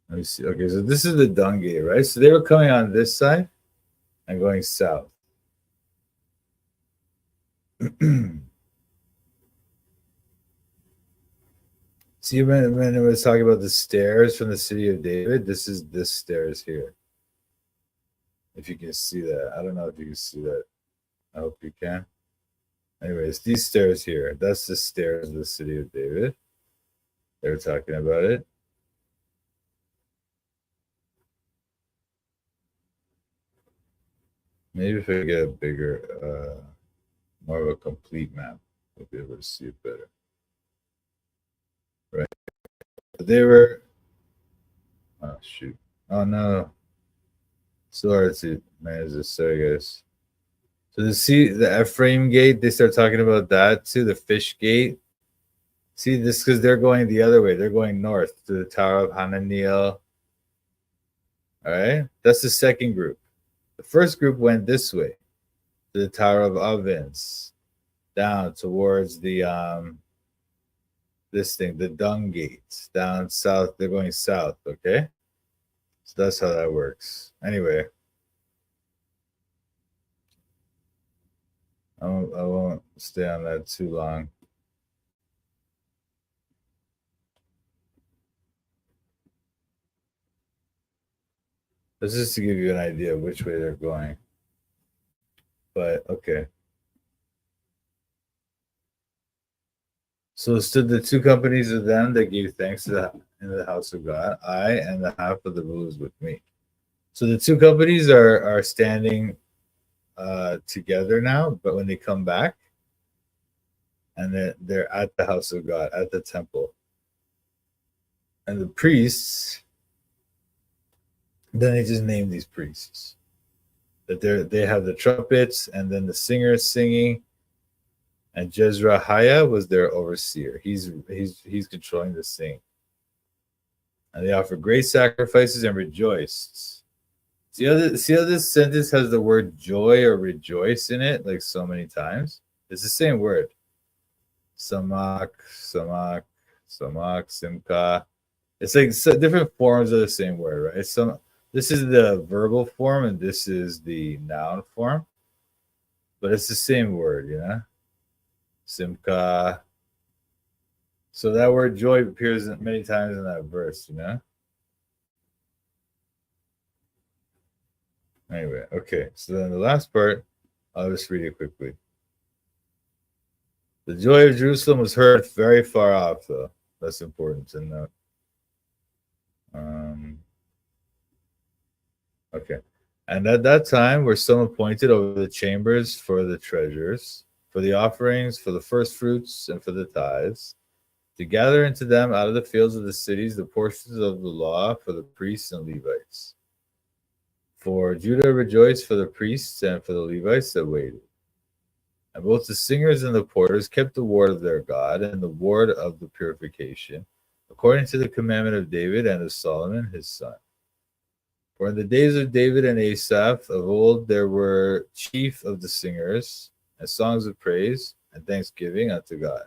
Let me see. Okay, so this is the dung gate, right? So they were coming on this side and going south. See, when it was talking about the stairs from the city of David, this is this stairs here. If you can see that. I don't know if you can see that. I hope you can. Anyways, these stairs here, that's the stairs of the city of David. They were talking about it. Maybe if I get a bigger, more of a complete map, we'll be able to see it better. Right. They were, oh shoot, Oh no. So hard to manage this. Sorry, guys. So the Ephraim gate, they start talking about that too, the fish gate. See, this because they're going the other way. They're going north to the Tower of Hananiel. All right. That's the second group. The first group went this way to the Tower of Ovens, down towards the this thing, the dung gate, down south. They're going south, okay? So that's how that works. Anyway, I won't stay on that too long. This is to give you an idea of which way they're going. But okay. So stood the two companies of them that gave thanks to in the house of God, I and the half of the rulers with me. So the two companies are standing together now, but when they come back, and they're at the house of God, at the temple. And the priests, then they just name these priests. That they have the trumpets and then the singers singing. And Jezrahiah was their overseer. He's controlling the singing. And they offer great sacrifices and rejoiced. See how this sentence has the word joy or rejoice in it, like so many times? It's the same word. Samak, simka. It's like different forms of the same word, right? This is the verbal form and this is the noun form, but it's the same word, you know? Simka. So that word joy appears many times in that verse, you know? Anyway, okay. So then the last part, I'll just read it quickly. The joy of Jerusalem was heard very far off, though. That's important to note. Okay. And at that time were some appointed over the chambers for the treasures, for the offerings, for the first fruits, and for the tithes, to gather into them out of the fields of the cities the portions of the law for the priests and Levites. For Judah rejoiced for the priests and for the Levites that waited. And both the singers and the porters kept the ward of their God and the ward of the purification, according to the commandment of David and of Solomon his son. For in the days of David and Asaph of old there were chief of the singers, and songs of praise and thanksgiving unto God.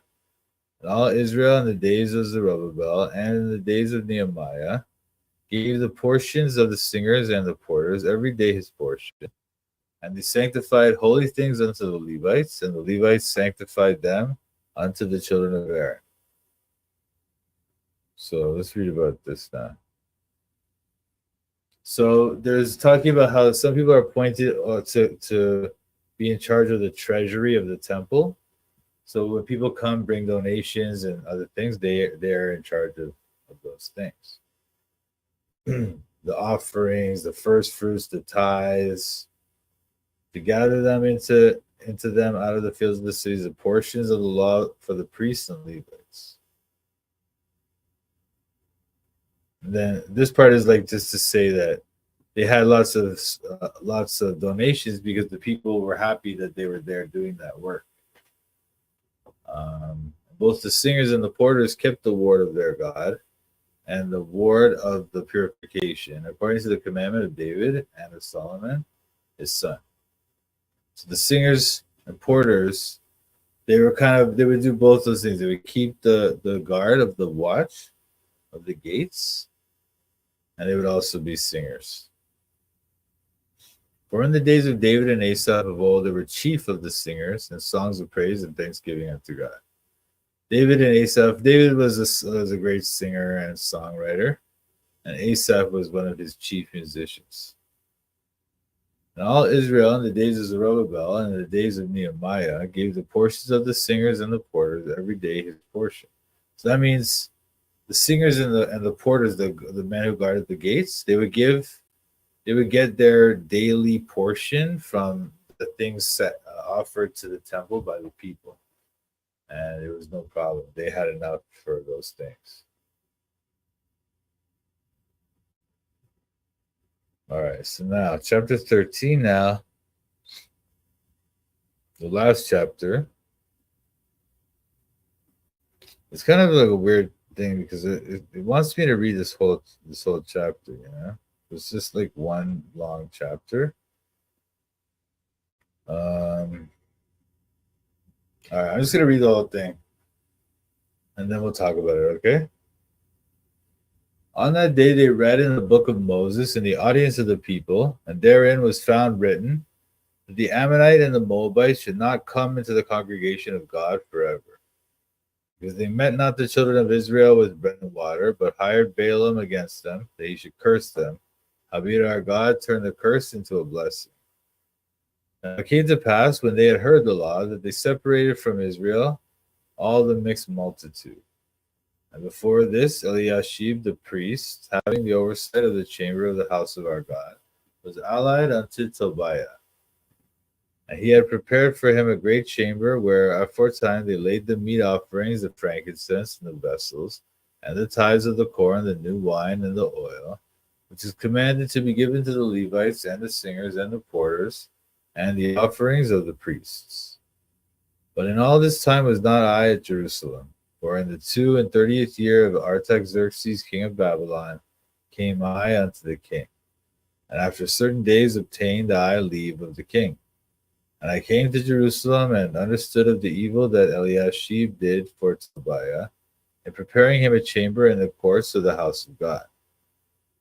And all Israel in the days of Zerubbabel and in the days of Nehemiah gave the portions of the singers and the porters every day his portion. And they sanctified holy things unto the Levites, and the Levites sanctified them unto the children of Aaron. So let's read about this now. So there's talking about how some people are appointed to be in charge of the treasury of the temple. So when people come bring donations and other things, they're in charge of those things. The offerings, the first fruits, the tithes, to gather them into them out of the fields of the cities, the portions of the law for the priests and Levites. And then this part is like just to say that they had lots of donations because the people were happy that they were there doing that work. Both the singers and the porters kept the ward of their God and the ward of the purification, according to the commandment of David and of Solomon, his son. So the singers and porters, they would do both those things. They would keep the guard of the watch of the gates, and they would also be singers. For in the days of David and Asaph of old, they were chief of the singers and songs of praise and thanksgiving unto God. David and Asaph, David was a great singer and songwriter, and Asaph was one of his chief musicians. And all Israel in the days of Zerubbabel and in the days of Nehemiah gave the portions of the singers and the porters every day his portion. So that means the singers and the porters, the men who guarded the gates, they would get their daily portion from the things offered to the temple by the people. And there was no problem. They had enough for those things. All right, so now chapter 13 now, the last chapter. It's kind of like a weird thing because it wants me to read this whole chapter, you know? It's just like one long chapter. All right, I'm just gonna read the whole thing and then we'll talk about it, okay? On that day they read in the book of Moses in the audience of the people, and therein was found written that the Ammonite and the Moabite should not come into the congregation of God forever. Because they met not the children of Israel with bread and water, but hired Balaam against them, that he should curse them. Howbeit our God turned the curse into a blessing. Now it came to pass, when they had heard the law, that they separated from Israel all the mixed multitude. And before this, Eliashib the priest, having the oversight of the chamber of the house of our God, was allied unto Tobiah. And he had prepared for him a great chamber, where aforetime they laid the meat offerings, the frankincense, and the vessels, and the tithes of the corn, the new wine, and the oil, which is commanded to be given to the Levites, and the singers, and the porters, and the offerings of the priests. But in all this time was not I at Jerusalem, for in the 32nd year of Artaxerxes king of Babylon came I unto the king, and after certain days obtained I leave of the king. And I came to Jerusalem and understood of the evil that Eliashib did for Tobiah, in preparing him a chamber in the courts of the house of God.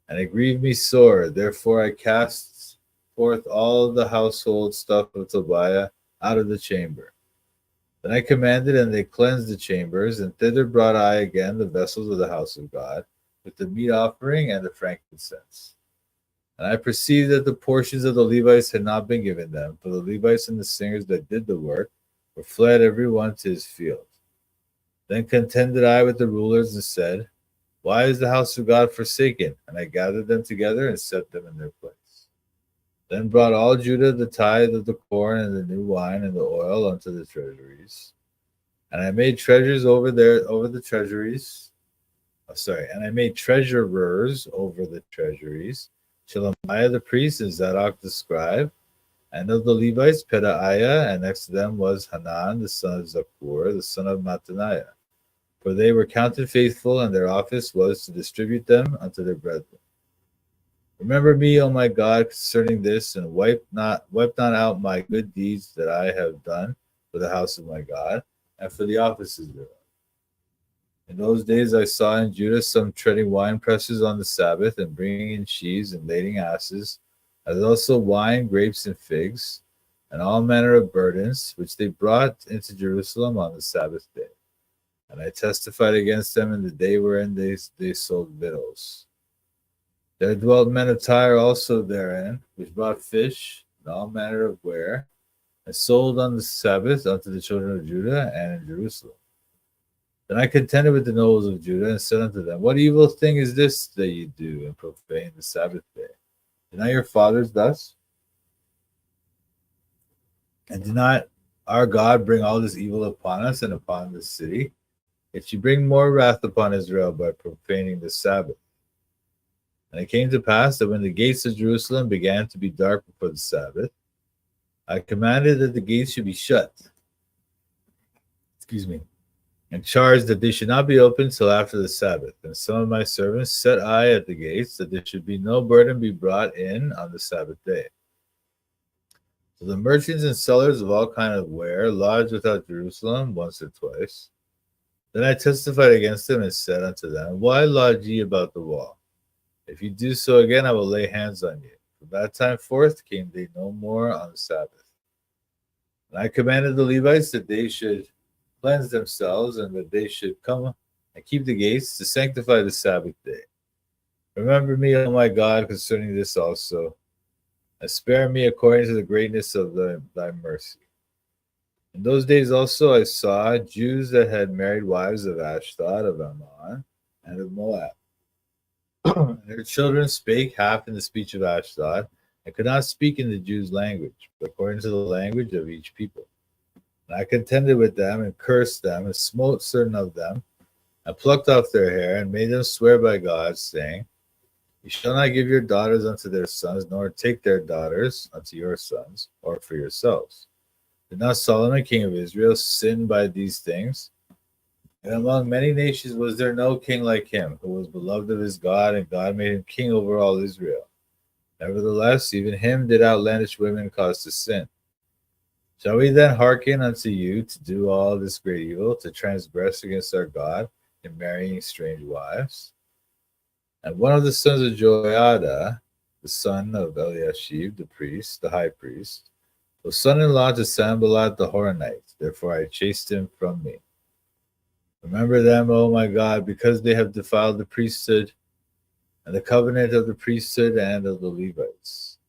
And it grieved me sore, therefore I cast forth all the household stuff of Tobiah out of the chamber. Then I commanded, and they cleansed the chambers, and thither brought I again the vessels of the house of God, with the meat offering and the frankincense. And I perceived that the portions of the Levites had not been given them, for the Levites and the singers that did the work were fled every one to his field. Then contended I with the rulers and said, Why is the house of God forsaken? And I gathered them together and set them in their place. Then brought all Judah the tithe of the corn and the new wine and the oil unto the treasuries. And I made treasures over the treasuries. And I made treasurers over the treasuries, Shelemiah the priest and Zadok the scribe, and of the Levites Pedaiah, and next to them was Hanan the son of Zakur, the son of Mattaniah. For they were counted faithful, and their office was to distribute them unto their brethren. Remember me, O my God, concerning this, and wipe not out my good deeds that I have done for the house of my God, and for the offices thereof. In those days I saw in Judah some treading wine presses on the Sabbath, and bringing in sheaves and lading asses, as also wine, grapes, and figs, and all manner of burdens, which they brought into Jerusalem on the Sabbath day. And I testified against them in the day wherein they sold victuals. There dwelt men of Tyre also therein, which brought fish and all manner of ware, and sold on the Sabbath unto the children of Judah and in Jerusalem. Then I contended with the nobles of Judah, and said unto them, What evil thing is this that ye do, and profane the Sabbath day? Did not your fathers thus? And did not our God bring all this evil upon us and upon this city? Yet ye bring more wrath upon Israel by profaning the Sabbath. And it came to pass that when the gates of Jerusalem began to be dark before the Sabbath, I commanded that the gates should be shut. And charged that they should not be opened till after the Sabbath. And some of my servants set I at the gates, that there should be no burden be brought in on the Sabbath day. So the merchants and sellers of all kind of ware lodged without Jerusalem once or twice. Then I testified against them and said unto them, Why lodge ye about the wall? If you do so again, I will lay hands on you. From that time forth came they no more on the Sabbath. And I commanded the Levites that they should cleanse themselves, and that they should come and keep the gates to sanctify the Sabbath day. Remember me, O my God, concerning this also, and spare me according to the greatness of thy mercy. In those days also I saw Jews that had married wives of Ashdod, of Ammon, and of Moab. And their children spake half in the speech of Ashdod, and could not speak in the Jews' language, but according to the language of each people. And I contended with them, and cursed them, and smote certain of them, and plucked off their hair, and made them swear by God, saying, You shall not give your daughters unto their sons, nor take their daughters unto your sons, or for yourselves. Did not Solomon, king of Israel, sin by these things? And among many nations was there no king like him, who was beloved of his God, and God made him king over all Israel. Nevertheless, even him did outlandish women cause to sin. Shall we then hearken unto you to do all this great evil, to transgress against our God in marrying strange wives? And one of the sons of Joiada, the son of Eliashib, the priest, the high priest, was son-in-law to Sanballat the Horonite. Therefore I chased him from me. Remember them, O my God, because they have defiled the priesthood and the covenant of the priesthood and of the Levites.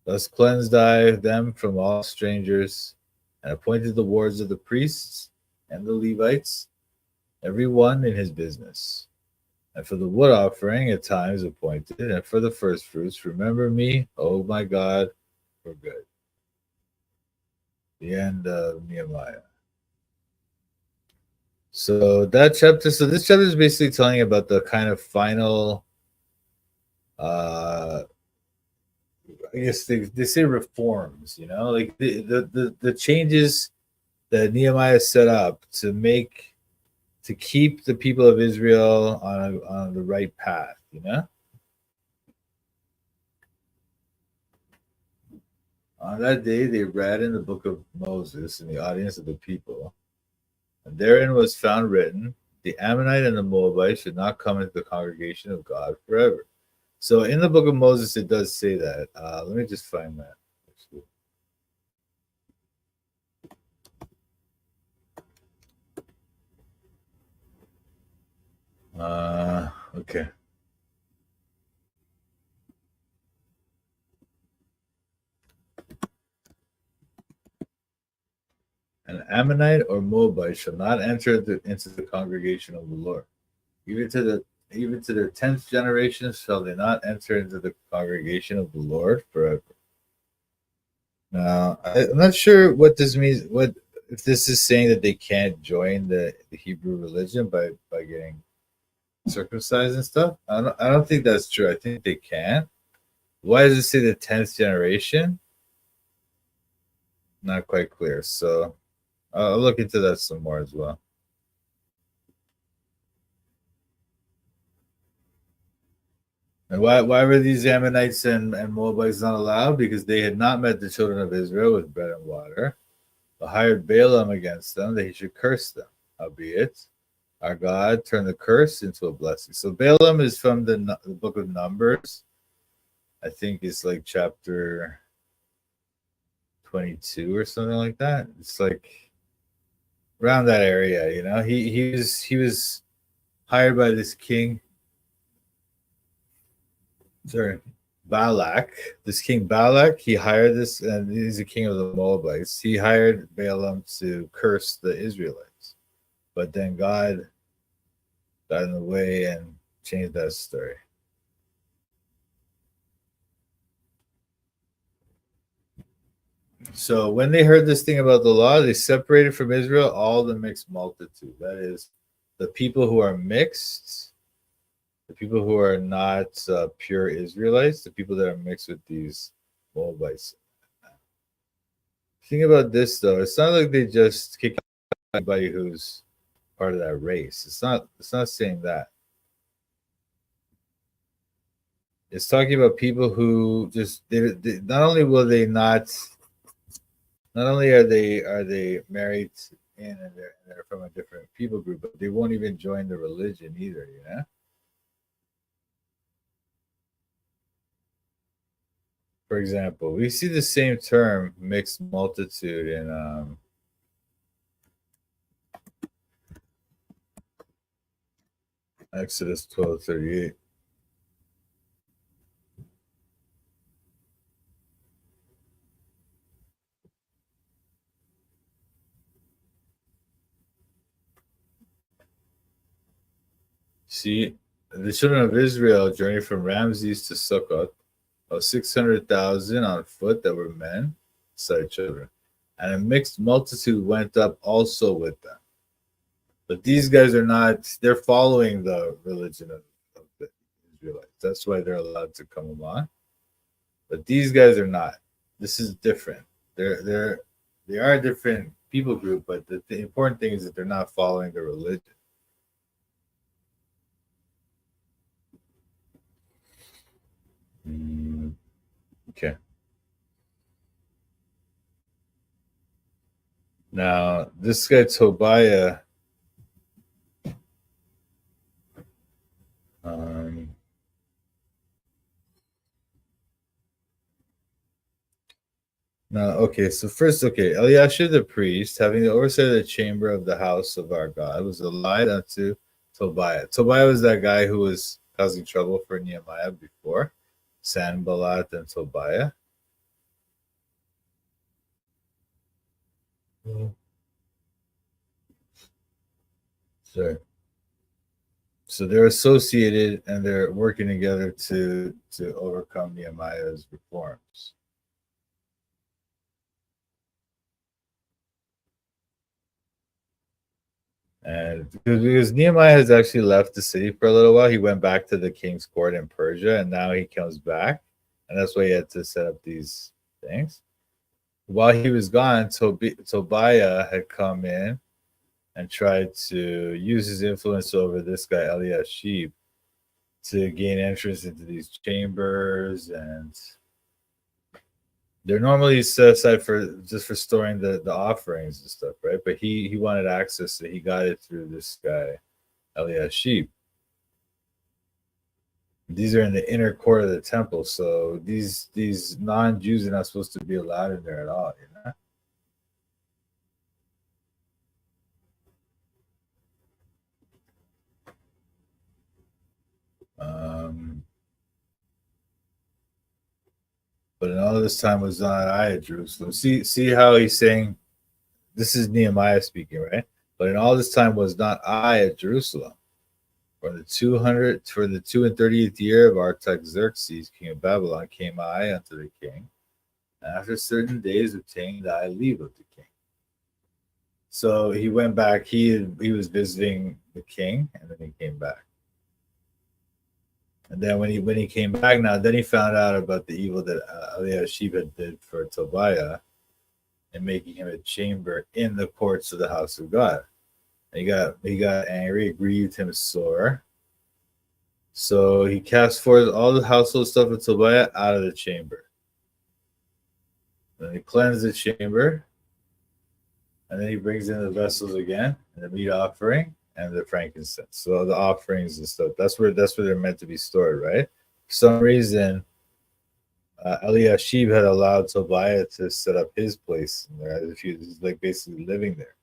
Thus cleansed I them from all strangers, and appointed the wards of the priests and the Levites, every one in his business. And for the wood offering at times appointed, and for the first fruits, remember me, O my God, for good. The end of Nehemiah. So this chapter is basically telling about the kind of final, I guess they say reforms, like the changes that Nehemiah set up to keep the people of Israel on the right path, On that day, they read in the book of Moses in the audience of the people, and therein was found written, the Ammonite and the Moabite should not come into the congregation of God forever. So in the book of Moses, it does say that. Let me just find that. Okay. An Ammonite or Moabite shall not enter into the congregation of the Lord. Even to their 10th generation shall they not enter into the congregation of the Lord forever. Now, I'm not sure what this means. What if this is saying that they can't join the Hebrew religion by getting circumcised and stuff? I don't think that's true. I think they can. Why does it say the 10th generation? Not quite clear. So I'll look into that some more as well. And why were these Ammonites and Moabites not allowed? Because they had not met the children of Israel with bread and water, but hired Balaam against them that he should curse them. Howbeit, our God turned the curse into a blessing. So Balaam is from the book of Numbers. I think it's like chapter 22 or something like that. It's like around that area, He was hired by this king. Sorry, Balak. This king Balak, he hired this, and he's the king of the Moabites. He hired Balaam to curse the Israelites, but then God got in the way and changed that story. So when they heard this thing about the law, they separated from Israel all the mixed multitude. That is, the people who are mixed, the people who are not pure Israelites, the people that are mixed with these Moabites. Think about this, though. It's not like they just kick out anybody who's part of that race. It's not saying that. It's talking about people who just they not only will they not only are they married in and they're from a different people group, but they won't even join the religion either, For example, we see the same term mixed multitude in Exodus 12:38. See, the children of Israel journeyed from Ramses to Succoth, of 600,000 on foot that were men, beside children, and a mixed multitude went up also with them. But these guys are not, they're following the religion of the Israelites. That's why they're allowed to come along. But these guys are not. This is different. They are a different people group, but the important thing is that they're not following the religion. Okay. Now, this guy Tobiah, so first, Eliashib the priest, having the oversight of the chamber of the house of our God, was allied unto Tobiah. Tobiah was that guy who was causing trouble for Nehemiah before, Sanballat and Tobiah. Sorry. So they're associated and they're working together to overcome Nehemiah's reforms. And because Nehemiah has actually left the city for a little while, he went back to the king's court in Persia, and now he comes back, and that's why he had to set up these things. While he was gone, Tobiah had come in and tried to use his influence over this guy Eliashib to gain entrance into these chambers, and they're normally set aside for storing the offerings and stuff, right? But he wanted access, so he got it through this guy Eliashib. These are in the inner court of the temple, so these non-Jews are not supposed to be allowed in there at all, you know. But in all this time was not I at Jerusalem. See how he's saying, this is Nehemiah speaking, right? But in all this time was not I at Jerusalem. For the 230th year of Artaxerxes, king of Babylon, came I unto the king, and after certain days obtained I leave of the king. So he went back. He was visiting the king, and then he came back. And then when he came back, then he found out about the evil that Eliashib had did for Tobiah and making him a chamber in the courts of the house of God. He got angry, it grieved him sore. So he cast forth all the household stuff of Tobiah out of the chamber. Then he cleansed the chamber, and then he brings in the vessels again, and the meat offering, and the frankincense. So the offerings and stuff, that's where they're meant to be stored, right? For some reason, Eliashib had allowed Tobiah to set up his place in there, as if he was like basically living there.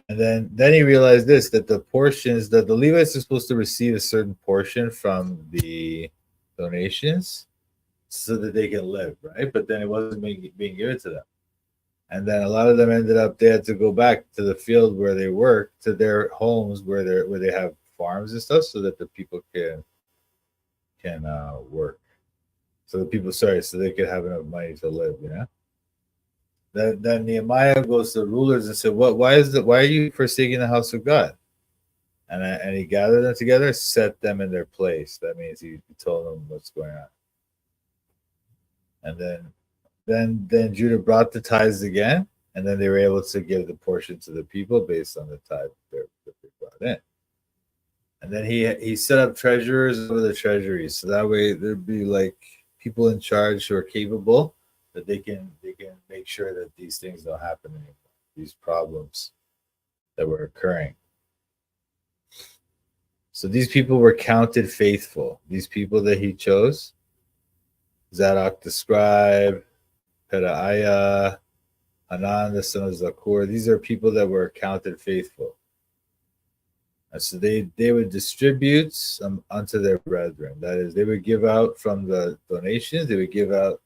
And then he realized that the portions that the Levites are supposed to receive a certain portion from the donations so that they can live, right? But then it wasn't being given to them. And then a lot of them ended up, they had to go back to the field where they work, to their homes where they have farms and stuff, so that the people can work. So they could have enough money to live, you know. Then Nehemiah goes to the rulers and said, why are you forsaking the house of God? And he gathered them together, set them in their place. That means he told them what's going on. And then Judah brought the tithes again, and then they were able to give the portion to the people based on the tithe that they brought in. And then he set up treasurers over the treasuries, so that way there'd be like people in charge who are capable, that they can make sure that these things don't happen anymore, these problems that were occurring. So these people were counted faithful. These people that he chose, Zadok the scribe, Pedaiah, Hanan the son of Zakur, these are people that were counted faithful. And so they would distribute unto their brethren. That is, they would give out from the donations, they would give out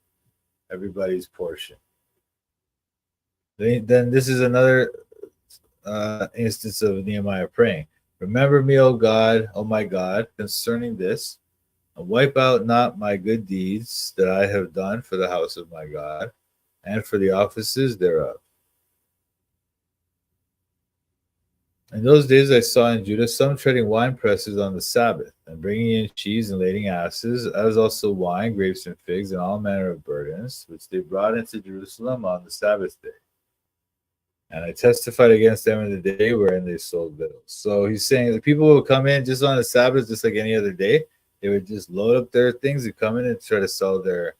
everybody's portion. Then this is another instance of Nehemiah praying. Remember me, O God, O my God, concerning this, and wipe out not my good deeds that I have done for the house of my God, and for the offices thereof. In those days I saw in Judah some treading wine presses on the Sabbath, and bringing in cheese and lading asses, as also wine, grapes, and figs, and all manner of burdens, which they brought into Jerusalem on the Sabbath day. And I testified against them in the day wherein they sold victuals. So he's saying the people will come in just on the Sabbath, just like any other day. They would just load up their things and come in and try to sell their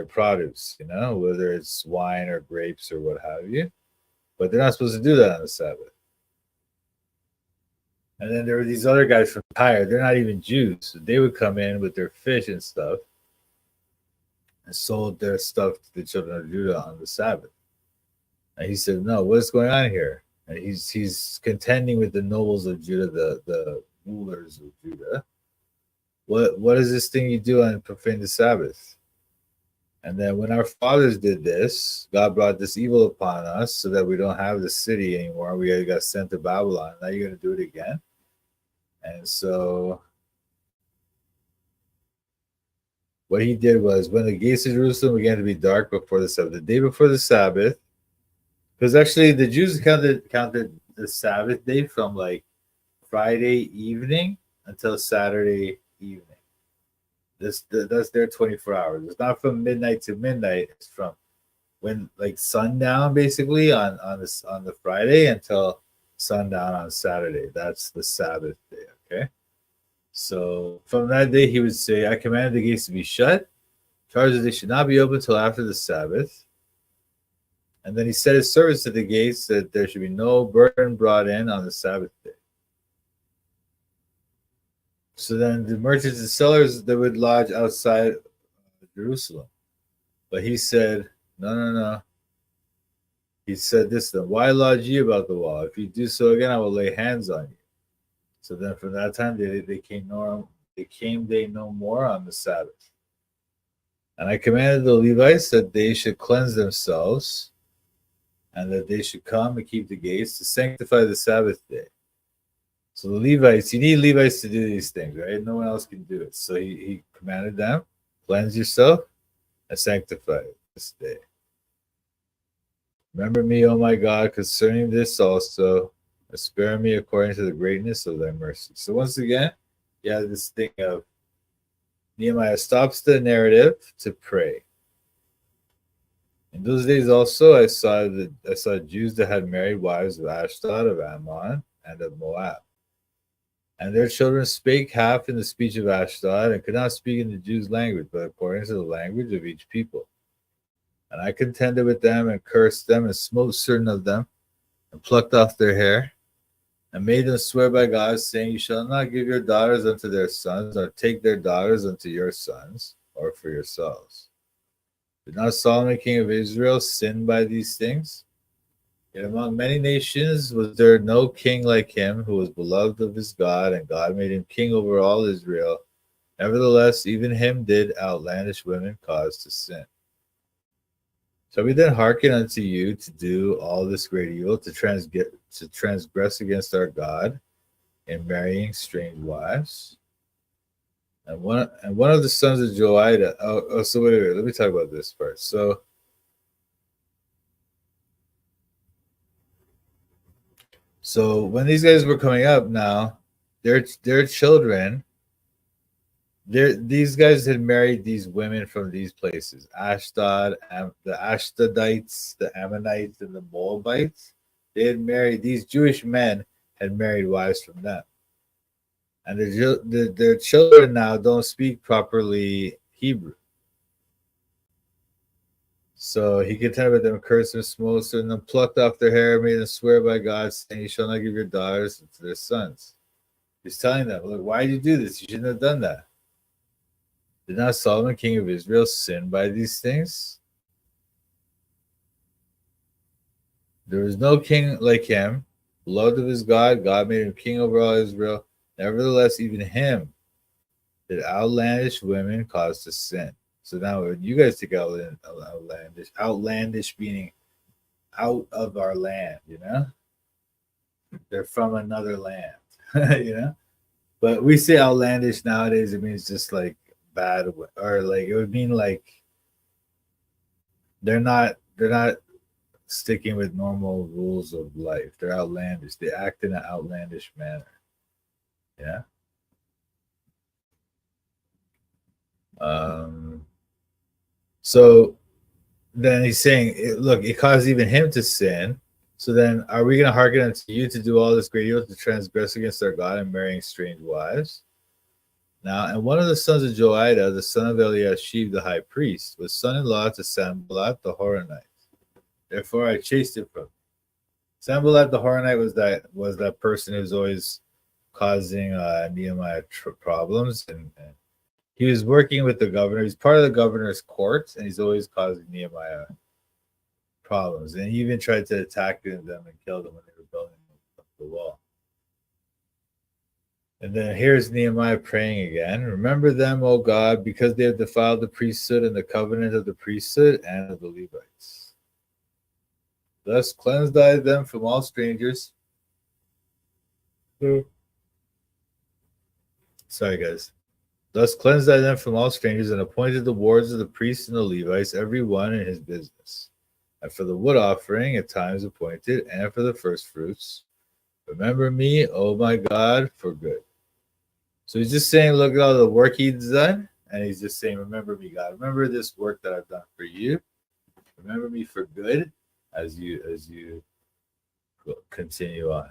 produce, whether it's wine or grapes or what have you. But they're not supposed to do that on the Sabbath. And then there were these other guys from Tyre. They're not even Jews. So they would come in with their fish and stuff and sold their stuff to the children of Judah on the Sabbath. And he said, no, what's going on here? And he's contending with the nobles of Judah, the rulers of Judah. What is this thing you do on profane the Sabbath? And then when our fathers did this, God brought this evil upon us so that we don't have the city anymore. We got sent to Babylon. Now you're going to do it again? And so what he did was, when the gates of Jerusalem began to be dark before the Sabbath, the day before the Sabbath, because actually the Jews counted the Sabbath day from like Friday evening until Saturday evening. That's their 24 hours. It's not from midnight to midnight. It's from when like sundown basically on the Friday until sundown on Saturday. That's the Sabbath day. Okay. So from that day he would say, I commanded the gates to be shut, charged that they should not be open till after the Sabbath. And then he set his servants at the gates that there should be no burden brought in on the Sabbath day. So then the merchants and sellers, they would lodge outside Jerusalem. But he said, no. He said this then, why lodge ye about the wall? If you do so again, I will lay hands on you. So then from that time they came no more on the Sabbath. And I commanded the Levites that they should cleanse themselves, and that they should come and keep the gates to sanctify the Sabbath day. So the Levites, you need Levites to do these things, right? No one else can do it. So he commanded them, cleanse yourself and sanctify this day. Remember me, O my God, concerning this also, and spare me according to the greatness of thy mercy. So once again, you have this thing of Nehemiah stops the narrative to pray. In those days also I saw Jews that had married wives of Ashdod, of Ammon, and of Moab. And their children spake half in the speech of Ashdod, and could not speak in the Jews' language, but according to the language of each people. And I contended with them, and cursed them, and smote certain of them, and plucked off their hair, and made them swear by God, saying, you shall not give your daughters unto their sons, nor take their daughters unto your sons, or for yourselves. Did not Solomon king of Israel sin by these things? Yet among many nations was there no king like him, who was beloved of his God, and God made him king over all Israel. Nevertheless, even him did outlandish women cause to sin. Shall we then hearken unto you to do all this great evil, to transgress against our God in marrying strange wives? And one of the sons of Joiada. So wait. Let me talk about this part. So when these guys were coming up now, their children, these guys had married these women from these places: Ashdod, the Ashdodites, the Ammonites, and the Moabites. They had married, these Jewish men had married wives from them. And their children now don't speak properly Hebrew. So he contended with them, cursed them, smote them, and plucked off their hair, made them swear by God, saying, you shall not give your daughters to their sons. He's telling them, look, why did you do this? You shouldn't have done that. Did not Solomon, king of Israel, sin by these things? There was no king like him, beloved of his God. God made him king over all Israel. Nevertheless, even him did outlandish women cause to sin. So now when you guys take outlandish meaning out of our land, they're from another land, But we say outlandish nowadays, it means just like bad, or like it would mean like they're not sticking with normal rules of life. They're outlandish. They act in an outlandish manner. Yeah. So then he's saying, look, it caused even him to sin. So then are we going to hearken unto you to do all this great evil, to transgress against our God and marrying strange wives? Now, and one of the sons of Joiada, the son of Eliashib, the high priest, was son-in-law to Sanballat the Horonite. Therefore I chased him from him. Sanballat the Horonite was that person who's always causing Nehemiah problems, and he was working with the governor. He's part of the governor's court, and he's always causing Nehemiah problems. And he even tried to attack them and kill them when they were building up the wall. And then here's Nehemiah praying again. Remember them, O God, because they have defiled the priesthood and the covenant of the priesthood and of the Levites. Thus cleanse thy them from all strangers. Sorry, guys. Thus cleansed I them from all strangers, and appointed the wards of the priests and the Levites, every one in his business. And for the wood offering at times appointed, and for the first fruits, remember me, O my God, for good. So he's just saying, look at all the work he's done, and he's just saying, remember me, God. Remember this work that I've done for you. Remember me for good as you continue on.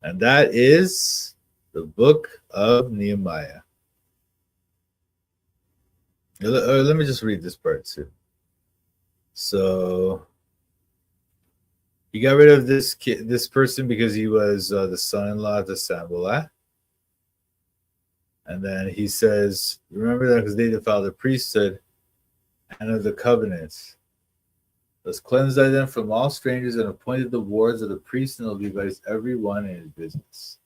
And that is the book of Nehemiah. Let me just read this part too. So he got rid of this person because he was the son-in-law to Sanballat. And then he says, remember that because they defiled the priesthood and of the covenants. Thus cleansed I them from all strangers and appointed the wards of the priests and the Levites, every one in his business.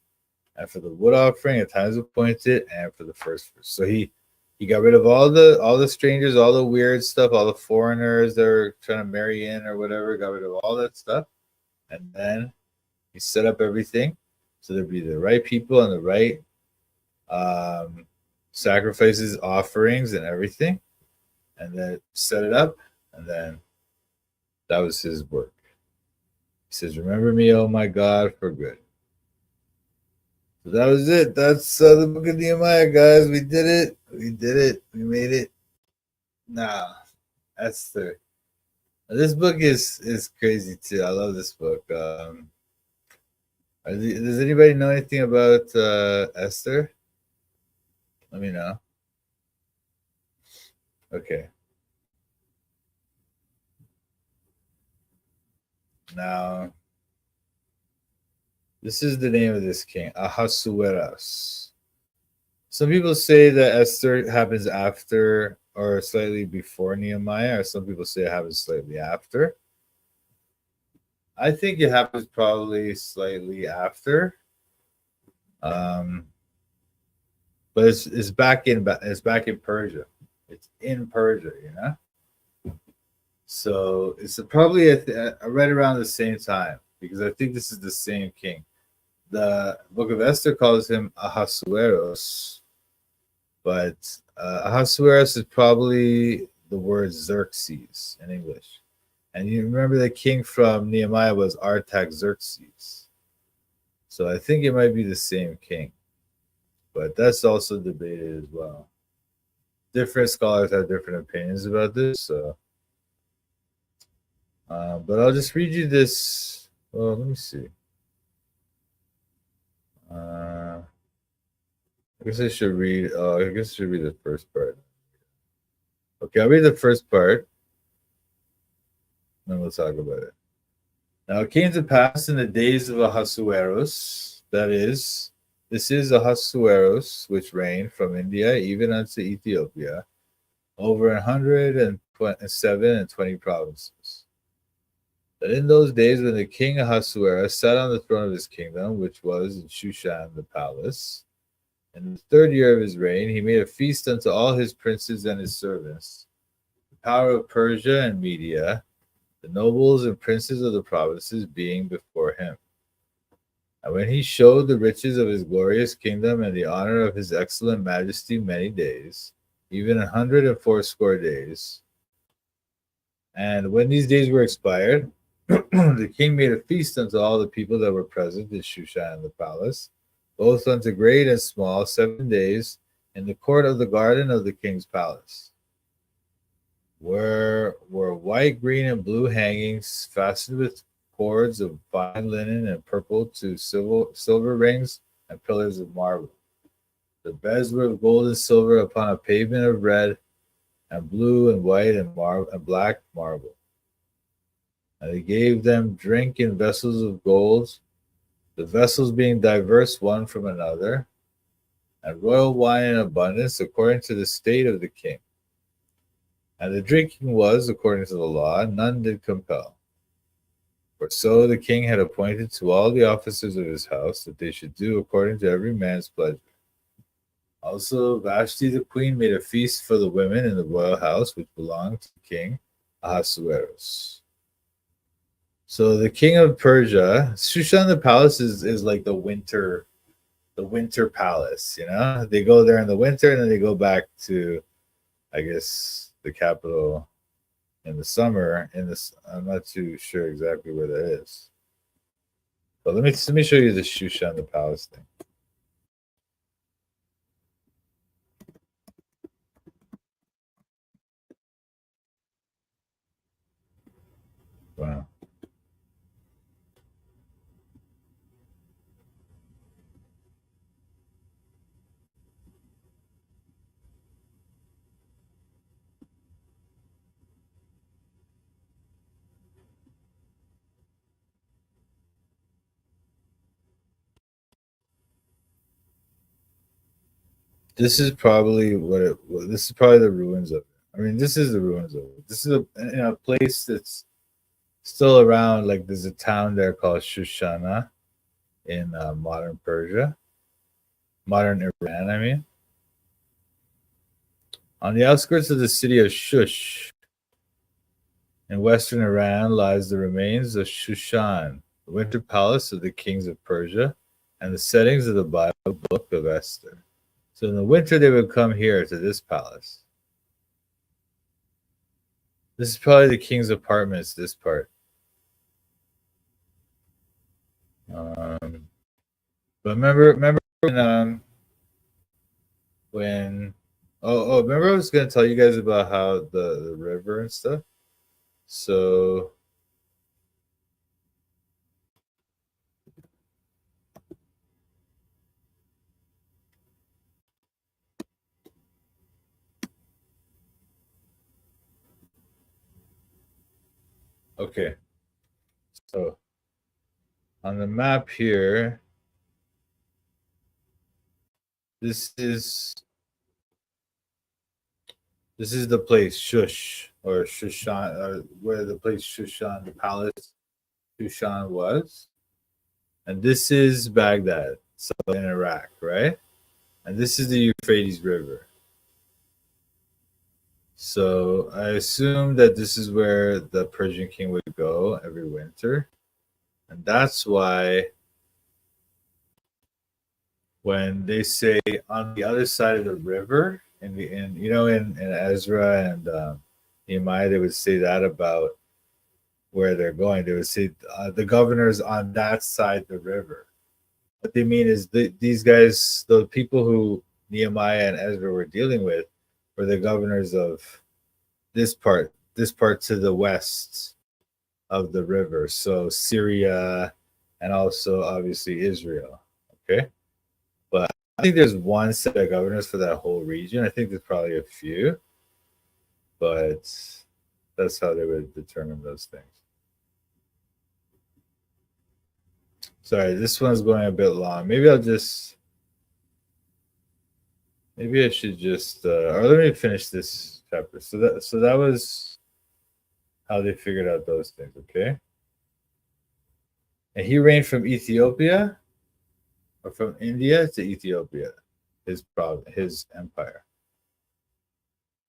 And for the wood offering at times appointed, and for the first fruits. So he got rid of all the strangers, all the weird stuff, all the foreigners that are trying to marry in or whatever, got rid of all that stuff. And then he set up everything so there'd be the right people and the right sacrifices, offerings, and everything. And then set it up, and then that was his work. He says, remember me, oh my God, for good. So that was it. That's the book of Nehemiah, guys. We did it. We did it. We made it. Now, Esther. This book is crazy too. I love this book. Does anybody know anything about Esther? Let me know. Okay. Now, this is the name of this king, Ahasuerus. Some people say that Esther happens after or slightly before Nehemiah, or some people say it happens slightly after. I think it happens probably slightly after. But it's back in Persia. It's in Persia, you know. So it's probably right around the same time, because I think this is the same king. The Book of Esther calls him Ahasuerus, but Ahasuerus is probably the word Xerxes in English. And you remember the king from Nehemiah was Artaxerxes. So I think it might be the same king, but that's also debated as well. Different scholars have different opinions about this. So, but I'll just read you this. Well, let me see. I guess I should read. I guess I should read the first part. Okay, I'll read the first part, then we'll talk about it. Now it came to pass in the days of Ahasuerus, that is, this is Ahasuerus, which reigned from India even unto Ethiopia, over 127 provinces. That in those days when the king Ahasuerus sat on the throne of his kingdom, which was in Shushan the palace, in the 3rd year of his reign, he made a feast unto all his princes and his servants, the power of Persia and Media, the nobles and princes of the provinces being before him. And when he showed the riches of his glorious kingdom and the honor of his excellent majesty many days, even 180 days, And when these days were expired, the king made a feast unto all the people that were present in Shushan in the palace, both unto great and small, 7 days, in the court of the garden of the king's palace, where were white, green, and blue hangings fastened with cords of fine linen and purple to silver rings and pillars of marble. The beds were of gold and silver upon a pavement of red and blue and white and black marble. And they gave them drink in vessels of gold, the vessels being diverse one from another, and royal wine in abundance according to the state of the king. And the drinking was, according to the law, none did compel. For so the king had appointed to all the officers of his house that they should do according to every man's pleasure. Also, Vashti the queen made a feast for the women in the royal house which belonged to King Ahasuerus. So the king of Persia, Shushan the palace is like the winter palace, you know? They go there in the winter and then they go back to, I guess, the capital in the summer. I'm not too sure exactly where that is. But let me show you the Shushan the palace thing. Wow. This is probably this is probably the ruins of it. I mean, this is the ruins of it. This is a place that's still around. Like there's a town there called Shushana in modern Persia, modern Iran, I mean. On the outskirts of the city of Shush in western Iran lies the remains of Shushan, the winter palace of the kings of Persia, and the settings of the Bible book of Esther. So in the winter, they would come here to this palace. This is probably the king's apartments, this part. But remember when remember I was going to tell you guys about how the river and stuff. So okay. So on the map here, this is the place Shush or Shushan, or where the place Shushan, the palace Shushan was, and this is Baghdad, so in Iraq, right? And this is the Euphrates River. So I assume that this is where the Persian king would go every winter, and that's why when they say on the other side of the river, in Ezra and Nehemiah, they would say that about where they're going. They would say the governor's on that side of the river. What they mean is these guys, the people who Nehemiah and Ezra were dealing with, were the governors of this part to the west of the river. So Syria and also obviously Israel. Okay. But I think there's one set of governors for that whole region. I think there's probably a few, but that's how they would determine those things. Sorry, this one's going a bit long. Maybe I should just or let me finish this chapter. So that was how they figured out those things, okay? And he reigned from Ethiopia, or from India to Ethiopia, his empire.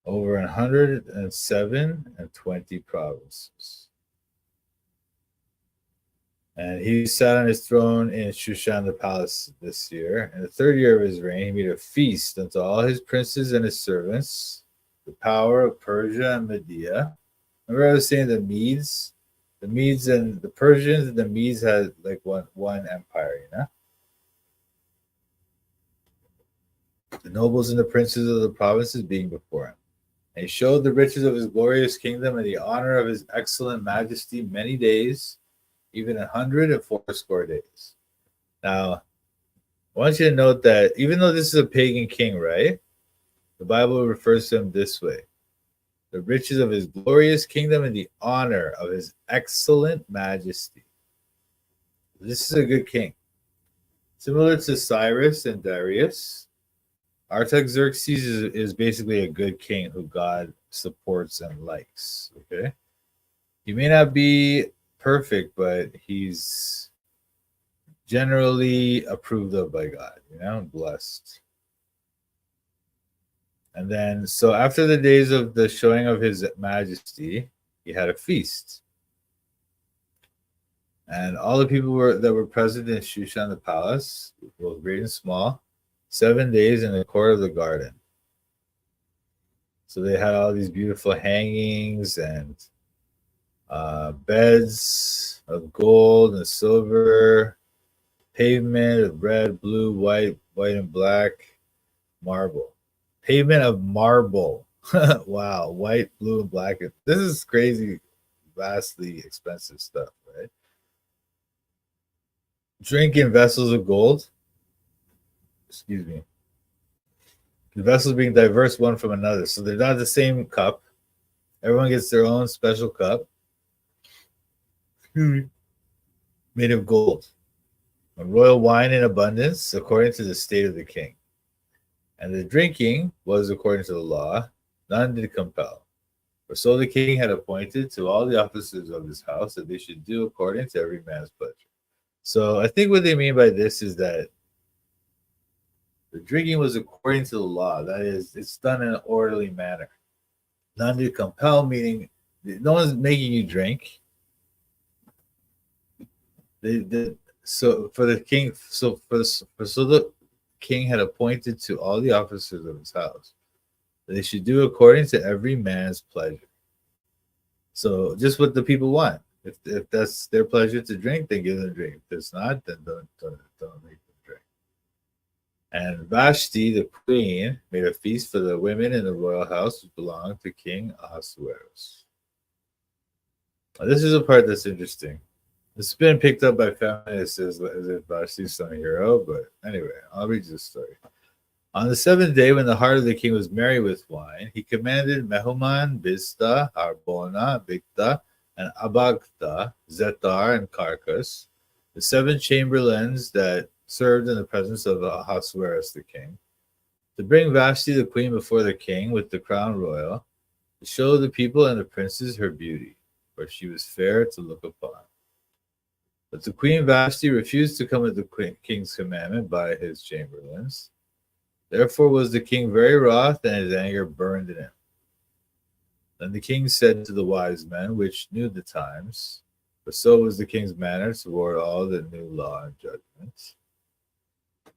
Over 107 and 20 provinces. And he sat on his throne in Shushan the palace this year. In the 3rd year of his reign, he made a feast unto all his princes and his servants, the power of Persia and Media, Remember I was saying the Medes and the Persians and the Medes had like one empire, you know? The nobles and the princes of the provinces being before him. And he showed the riches of his glorious kingdom and the honor of his excellent majesty many days, even 180 days. Now, I want you to note that even though this is a pagan king, right? The Bible refers to him this way: the riches of his glorious kingdom and the honor of his excellent majesty. This is a good king. Similar to Cyrus and Darius, Artaxerxes is basically a good king who God supports and likes. Okay? He may not be perfect, but he's generally approved of by God, blessed. And then, so after the days of the showing of his majesty, he had a feast. And all the people that were present in Shushan the palace, both great and small, 7 days in the court of the garden. So they had all these beautiful hangings and beds of gold and silver, pavement of red, blue, white, and black marble. Pavement of marble. Wow, white, blue, and black. This is crazy, vastly expensive stuff, right? Drink in vessels of gold. Excuse me. The vessels being diverse one from another. So they're not the same cup. Everyone gets their own special cup. Made of gold. A royal wine in abundance, according to the state of the king. And the drinking was according to the law. None did compel. For so the king had appointed to all the officers of his house that they should do according to every man's pleasure. So I think what they mean by this is that the drinking was according to the law. That is, it's done in an orderly manner. None did compel, meaning no one's making you drink. So the king had appointed to all the officers of his house that they should do according to every man's pleasure. So just what the people want. If that's their pleasure to drink, then give them drink. If it's not, then don't make them drink. And Vashti, the queen, made a feast for the women in the royal house which belonged to King Ahasuerus. Now, this is a part that's interesting. It's been picked up by feminists as if Vashti's some hero, but anyway, I'll read you the story. On the 7th day, when the heart of the king was merry with wine, he commanded Mehuman, Biztha, Harbona, Bigtha, and Abagtha, Zetar, and Carcas, the 7 chamberlains that served in the presence of Ahasuerus the king, to bring Vashti the queen before the king with the crown royal, to show the people and the princes her beauty, for she was fair to look upon. But the queen Vashti refused to come at the king's commandment by his chamberlains. Therefore was the king very wroth, and his anger burned in him. Then the king said to the wise men, which knew the times, for so was the king's manner toward all the new law and judgments.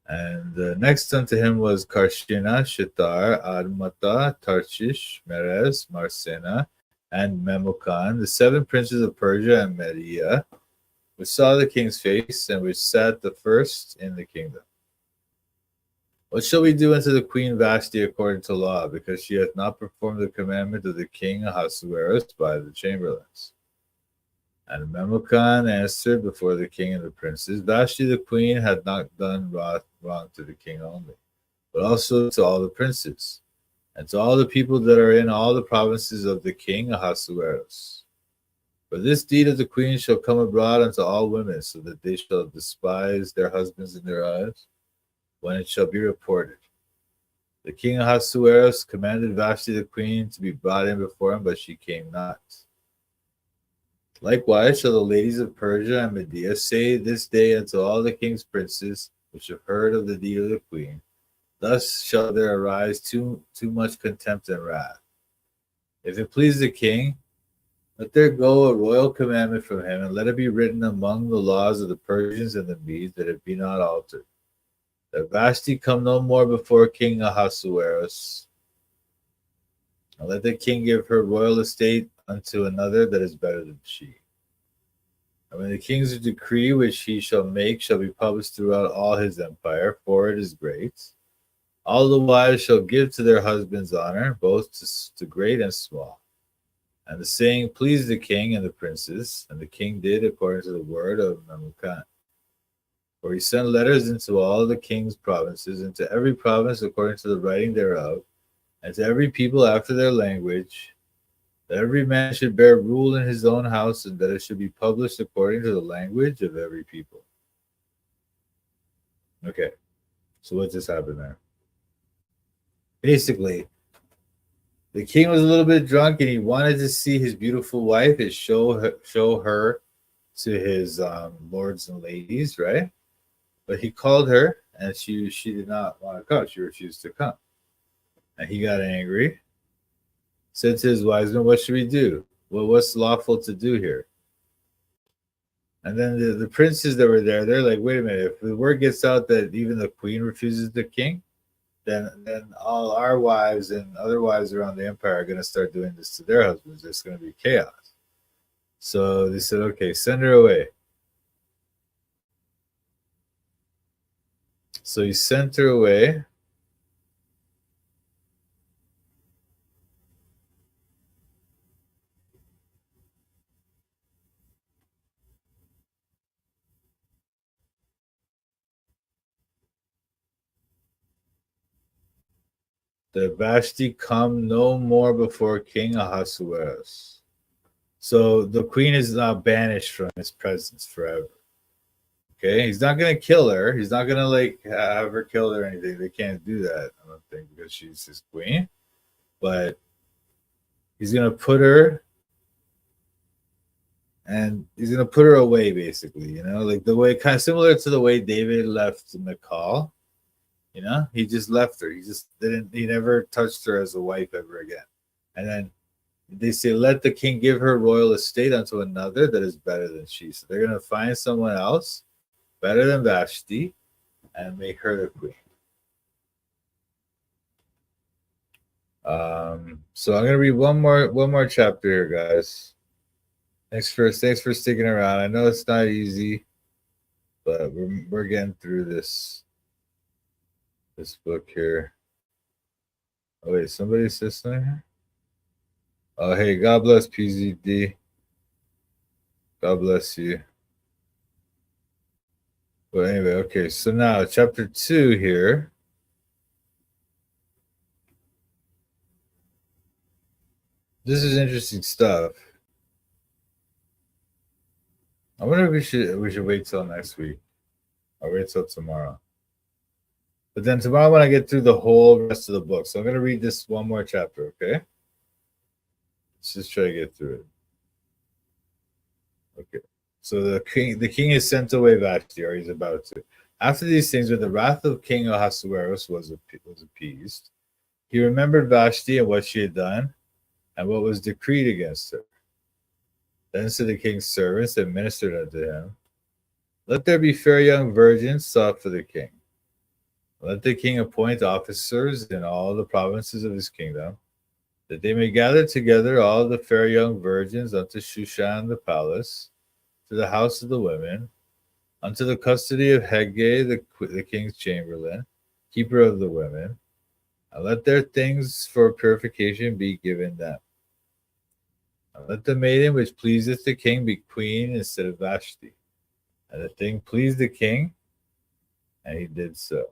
And next unto him was Karshina, Shetar, Admata, Tarshish, Meres, Marsena, and Memucan, the 7 princes of Persia and Media, which saw the king's face, and which sat the first in the kingdom. What shall we do unto the queen Vashti according to law, because she hath not performed the commandment of the king Ahasuerus by the chamberlains? And Memucan answered before the king and the princes, Vashti the queen had not done wrong to the king only, but also to all the princes, and to all the people that are in all the provinces of the king Ahasuerus. For this deed of the queen shall come abroad unto all women, so that they shall despise their husbands in their eyes, when it shall be reported. The king Ahasuerus commanded Vashti the queen to be brought in before him, but she came not. Likewise shall the ladies of Persia and Media say this day unto all the king's princes, which have heard of the deed of the queen, thus shall there arise too much contempt and wrath. If it please the king, let there go a royal commandment from him, and let it be written among the laws of the Persians and the Medes that it be not altered, that Vashti come no more before King Ahasuerus. And let the king give her royal estate unto another that is better than she. And when the king's decree which he shall make shall be published throughout all his empire, for it is great, all the wives shall give to their husbands honor, both to great and small. And the saying pleased the king and the princes, and the king did according to the word of Memucan. For he sent letters into all the king's provinces, into every province according to the writing thereof, and to every people after their language, that every man should bear rule in his own house, and that it should be published according to the language of every people. Okay, so what just happened there? Basically, the king was a little bit drunk, and he wanted to see his beautiful wife and show her to his lords and ladies, right? But he called her, and she did not want to come. She refused to come. And he got angry, said to his wise men, what should we do? Well, what's lawful to do here? And then the princes that were there, they're like, wait a minute, if the word gets out that even the queen refuses the king, then all our wives and other wives around the empire are going to start doing this to their husbands. There's going to be chaos. So they said, okay, send her away. So he sent her away. That Vashti come no more before King Ahasuerus. So the queen is now banished from his presence forever. Okay, he's not going to kill her. He's not going to like have her killed or anything. They can't do that, I don't think, because she's his queen. But he's going to put her, and he's going to put her away, basically. You know, like the way, kind of similar to the way David left Michal. You know, he just left her. He just didn't. He never touched her as a wife ever again. And then they say, "Let the king give her royal estate unto another that is better than she." So they're going to find someone else better than Vashti and make her the queen. So I'm going to read one more chapter here, guys. Thanks for sticking around. I know it's not easy, but we're getting through this book here. Oh wait, somebody says something here? Oh hey, God bless PZD. God bless you. But anyway, okay, so now chapter 2 here. This is interesting stuff. I wonder if we should wait till next week. I'll wait till tomorrow. But then tomorrow when I get through the whole rest of the book. So I'm going to read this one more chapter, okay? Let's just try to get through it. Okay. So the king is sent away Vashti, or he's about to. After these things, when the wrath of King Ahasuerus was appeased, he remembered Vashti and what she had done, and what was decreed against her. Then said the king's servants that ministered unto him, let there be fair young virgins sought for the king. Let the king appoint officers in all the provinces of his kingdom, that they may gather together all the fair young virgins unto Shushan the palace, to the house of the women, unto the custody of Hegai the king's chamberlain, keeper of the women, and let their things for purification be given them. And let the maiden which pleaseth the king be queen instead of Vashti. And the thing pleased the king, and he did so.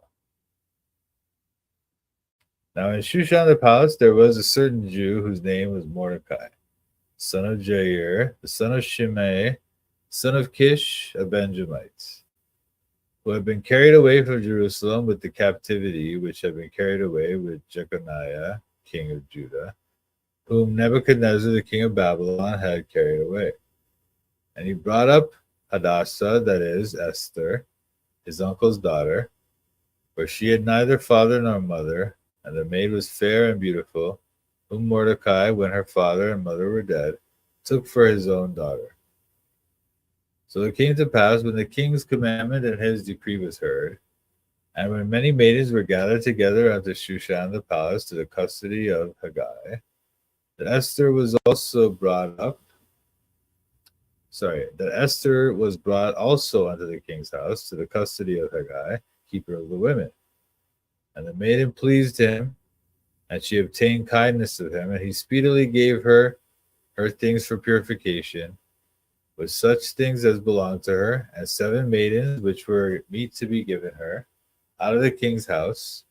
Now in Shushan the palace there was a certain Jew whose name was Mordecai, son of Jair, the son of Shimei, son of Kish, a Benjamite, who had been carried away from Jerusalem with the captivity which had been carried away with Jeconiah, king of Judah, whom Nebuchadnezzar, the king of Babylon, had carried away. And he brought up Hadassah, that is, Esther, his uncle's daughter, for she had neither father nor mother, and the maid was fair and beautiful, whom Mordecai, when her father and mother were dead, took for his own daughter. So it came to pass, when the king's commandment and his decree was heard, and when many maidens were gathered together unto Shushan the palace to the custody of Hegai, That Esther was also brought up. That Esther was brought also unto the king's house to the custody of Haggai, keeper of the women. And the maiden pleased him, and she obtained kindness of him, and he speedily gave her things for purification, with such things as belonged to her, and 7 maidens which were meet to be given her, out of the king's house.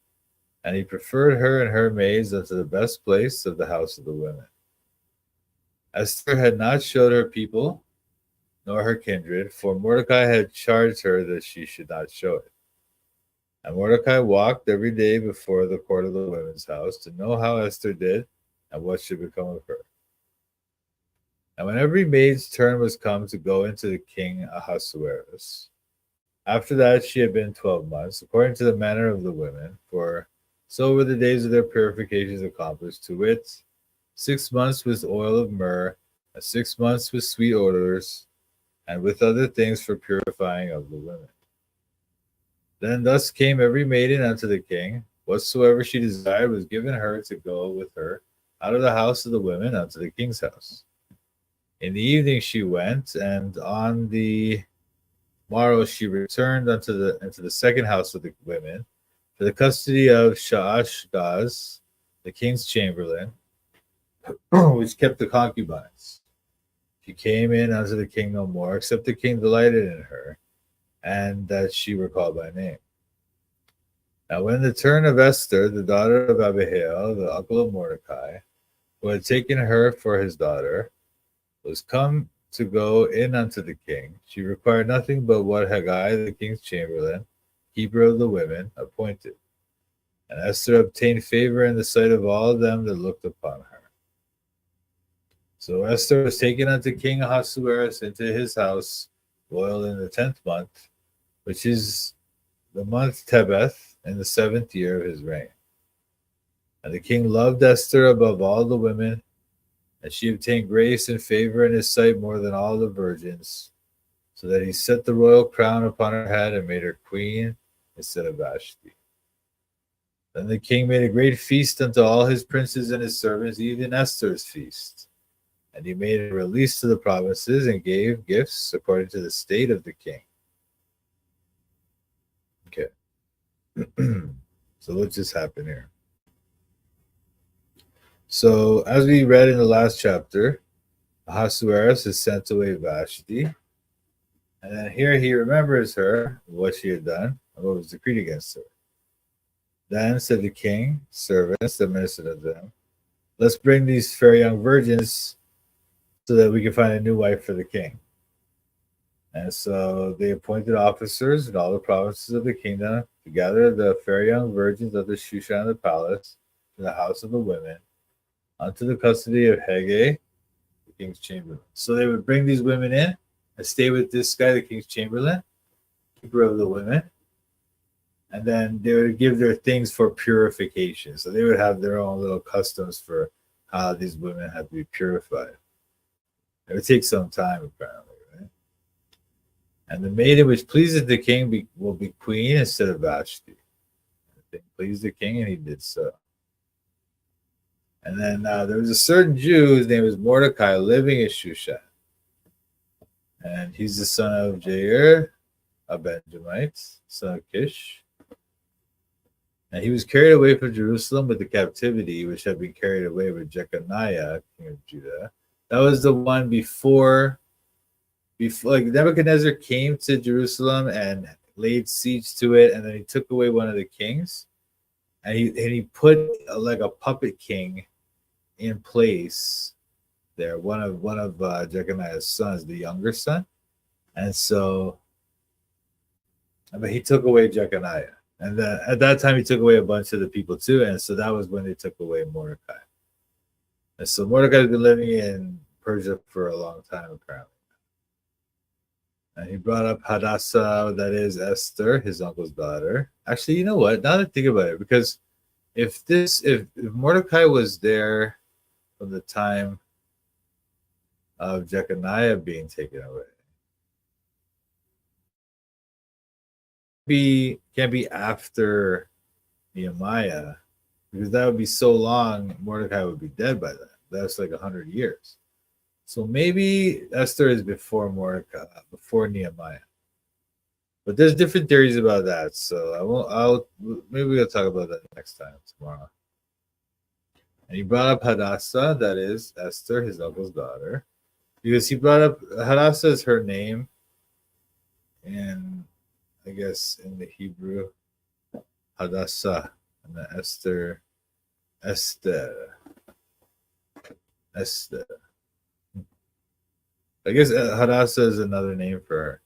And he preferred her and her maids unto the best place of the house of the women. Esther had not showed her people, nor her kindred, for Mordecai had charged her that she should not show it. And Mordecai walked every day before the court of the women's house to know how Esther did and what should become of her. And when every maid's turn was come to go into the king Ahasuerus, after that she had been 12 months, according to the manner of the women, for so were the days of their purifications accomplished, to wit, 6 months with oil of myrrh, and 6 months with sweet odors, and with other things for purifying of the women. Then thus came every maiden unto the king, whatsoever she desired was given her to go with her out of the house of the women unto the king's house. In the evening she went, and on the morrow she returned into the second house of the women, for the custody of Shaashgaz, the king's chamberlain, which kept the concubines. She came in unto the king no more, except the king delighted in her, and that she were called by name. Now when the turn of Esther, the daughter of Abihail, the uncle of Mordecai, who had taken her for his daughter, was come to go in unto the king, she required nothing but what Haggai, the king's chamberlain, keeper of the women, appointed. And Esther obtained favor in the sight of all of them that looked upon her. So Esther was taken unto King Ahasuerus into his house, royal in the 10th month, which is the month Tebeth, in the 7th year of his reign. And the king loved Esther above all the women, and she obtained grace and favor in his sight more than all the virgins, so that he set the royal crown upon her head and made her queen instead of Vashti. Then the king made a great feast unto all his princes and his servants, even Esther's feast. And he made a release to the provinces and gave gifts according to the state of the king. Okay. So what just happened here? So as we read in the last chapter, Ahasuerus has sent away Vashti. And then here he remembers her, what she had done, and what was decreed against her. Then said the king, servants that ministered unto them, let's bring these fair young virgins so that we can find a new wife for the king. And so they appointed officers in all the provinces of the kingdom to gather the fair young virgins of the Shushan of the palace to the house of the women, unto the custody of Haggai, the king's chamberlain. So they would bring these women in and stay with this guy, the king's chamberlain, keeper of the women. And then they would give their things for purification. So they would have their own little customs for how these women had to be purified. It would take some time, apparently, right? And the maiden which pleaseth the king will be queen instead of Vashti. The thing pleased the king, and he did so. And then there was a certain Jew, his name was Mordecai, living in Shushan. And he's the son of Jair, a Benjamite, son of Kish. And he was carried away from Jerusalem with the captivity, which had been carried away with Jeconiah, king of Judah. That was the one before like Nebuchadnezzar came to Jerusalem and laid siege to it, and then he took away one of the kings, and he put like a puppet king in place there, one of Jeconiah's sons, the younger son. And so but he took away Jeconiah. And then at that time, he took away a bunch of the people too. And so that was when they took away Mordecai. And so Mordecai's been living in Persia for a long time, apparently. And he brought up Hadassah, that is Esther, his uncle's daughter. Actually, you know what? Now that I think about it, because if Mordecai was there from the time of Jeconiah being taken away, can't be after Nehemiah, because that would be so long, Mordecai would be dead by then. that's like 100 years. So maybe Esther is before Mordecai, before Nehemiah. But there's different theories about that. So maybe we'll talk about that next time tomorrow. And he brought up Hadassah, that is Esther, his uncle's daughter, because he brought up Hadassah is her name, and I guess in the Hebrew, Hadassah, and the Esther. I guess Hadassah is another name for her.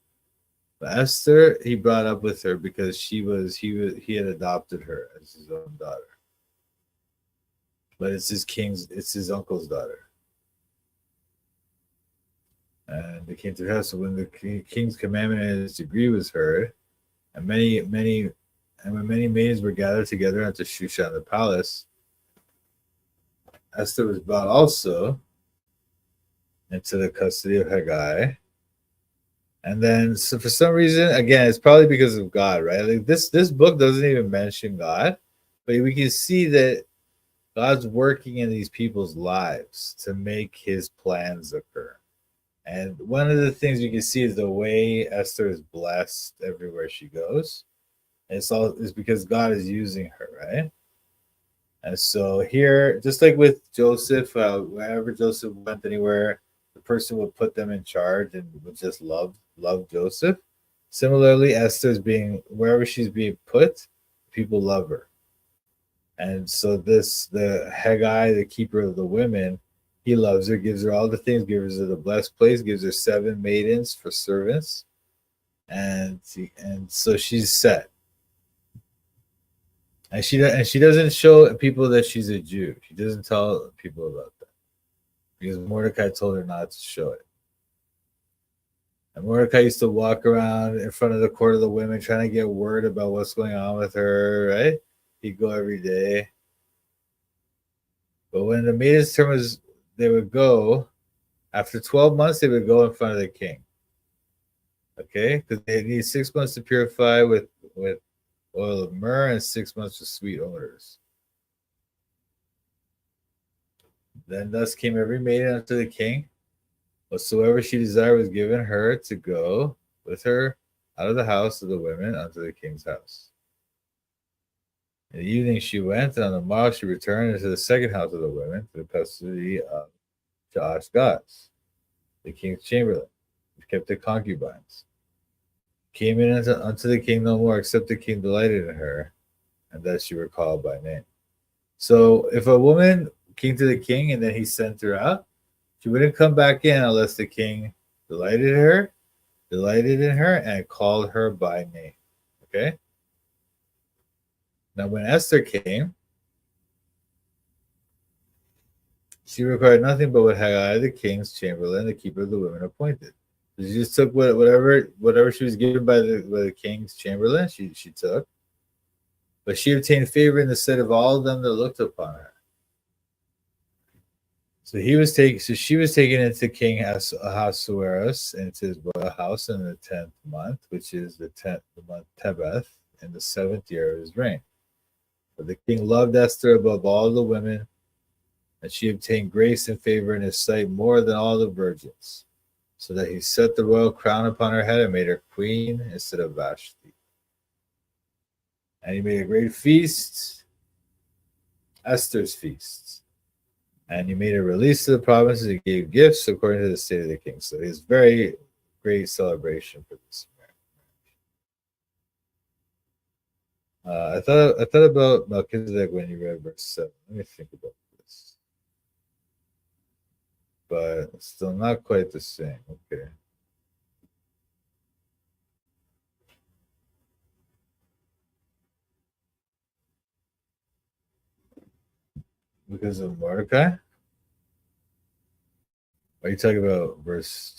But Esther, he brought up with her because he had adopted her as his own daughter. But it's his uncle's daughter. And they came to her. So when the king's commandment and his decree was heard, and when many maidens were gathered together unto Shushan the palace, Esther was brought also into the custody of Haggai. And then, so for some reason, again, it's probably because of God, right? Like this book doesn't even mention God, but we can see that God's working in these people's lives to make his plans occur. And one of the things you can see is the way Esther is blessed everywhere she goes. It's because God is using her, right? And so here, just like with Joseph, wherever Joseph went anywhere, the person would put them in charge and would just love Joseph. Similarly, Esther's wherever she's being put, people love her. And so the Haggai, the keeper of the women, he loves her, gives her all the things, gives her the blessed place, gives her 7 maidens for servants, and so she's set. And she doesn't show people that she's a Jew. She doesn't tell people about that because Mordecai told her not to show it. And Mordecai used to walk around in front of the court of the women trying to get word about what's going on with her, right? He'd go every day. But when the maiden's term was, they would go, after 12 months, they would go in front of the king. Okay? Because they need 6 months to purify with oil of myrrh and 6 months with sweet odors. Then thus came every maiden unto the king. Whatsoever she desired was given her to go with her out of the house of the women unto the king's house. In the evening she went, and on the morrow she returned into the second house of the women, to the custody of Joashgaz, the king's chamberlain, which kept the concubines. Came in unto the king no more, except the king delighted in her, and that she were called by name. So if a woman came to the king and then he sent her out, she wouldn't come back in unless the king delighted in her, and called her by name. Okay? Now when Esther came, she required nothing but what Haggai, the king's chamberlain, the keeper of the women, appointed. So she just took whatever she was given by the king's chamberlain, she took. But she obtained favor in the sight of all of them that looked upon her. So she was taken into King Ahasuerus into his royal house in the 10th month, which is the month Tebeth, in the 7th year of his reign. But the king loved Esther above all the women, and she obtained grace and favor in his sight more than all the virgins, so that he set the royal crown upon her head and made her queen instead of Vashti. And he made a great feast, Esther's feast. And he made a release to the provinces and gave gifts according to the state of the king. So it was very great celebration for this. I thought about Melchizedek when you read verse 7. Let me think about this. But it's still not quite the same. Okay. Because of Mordecai? Are you talking about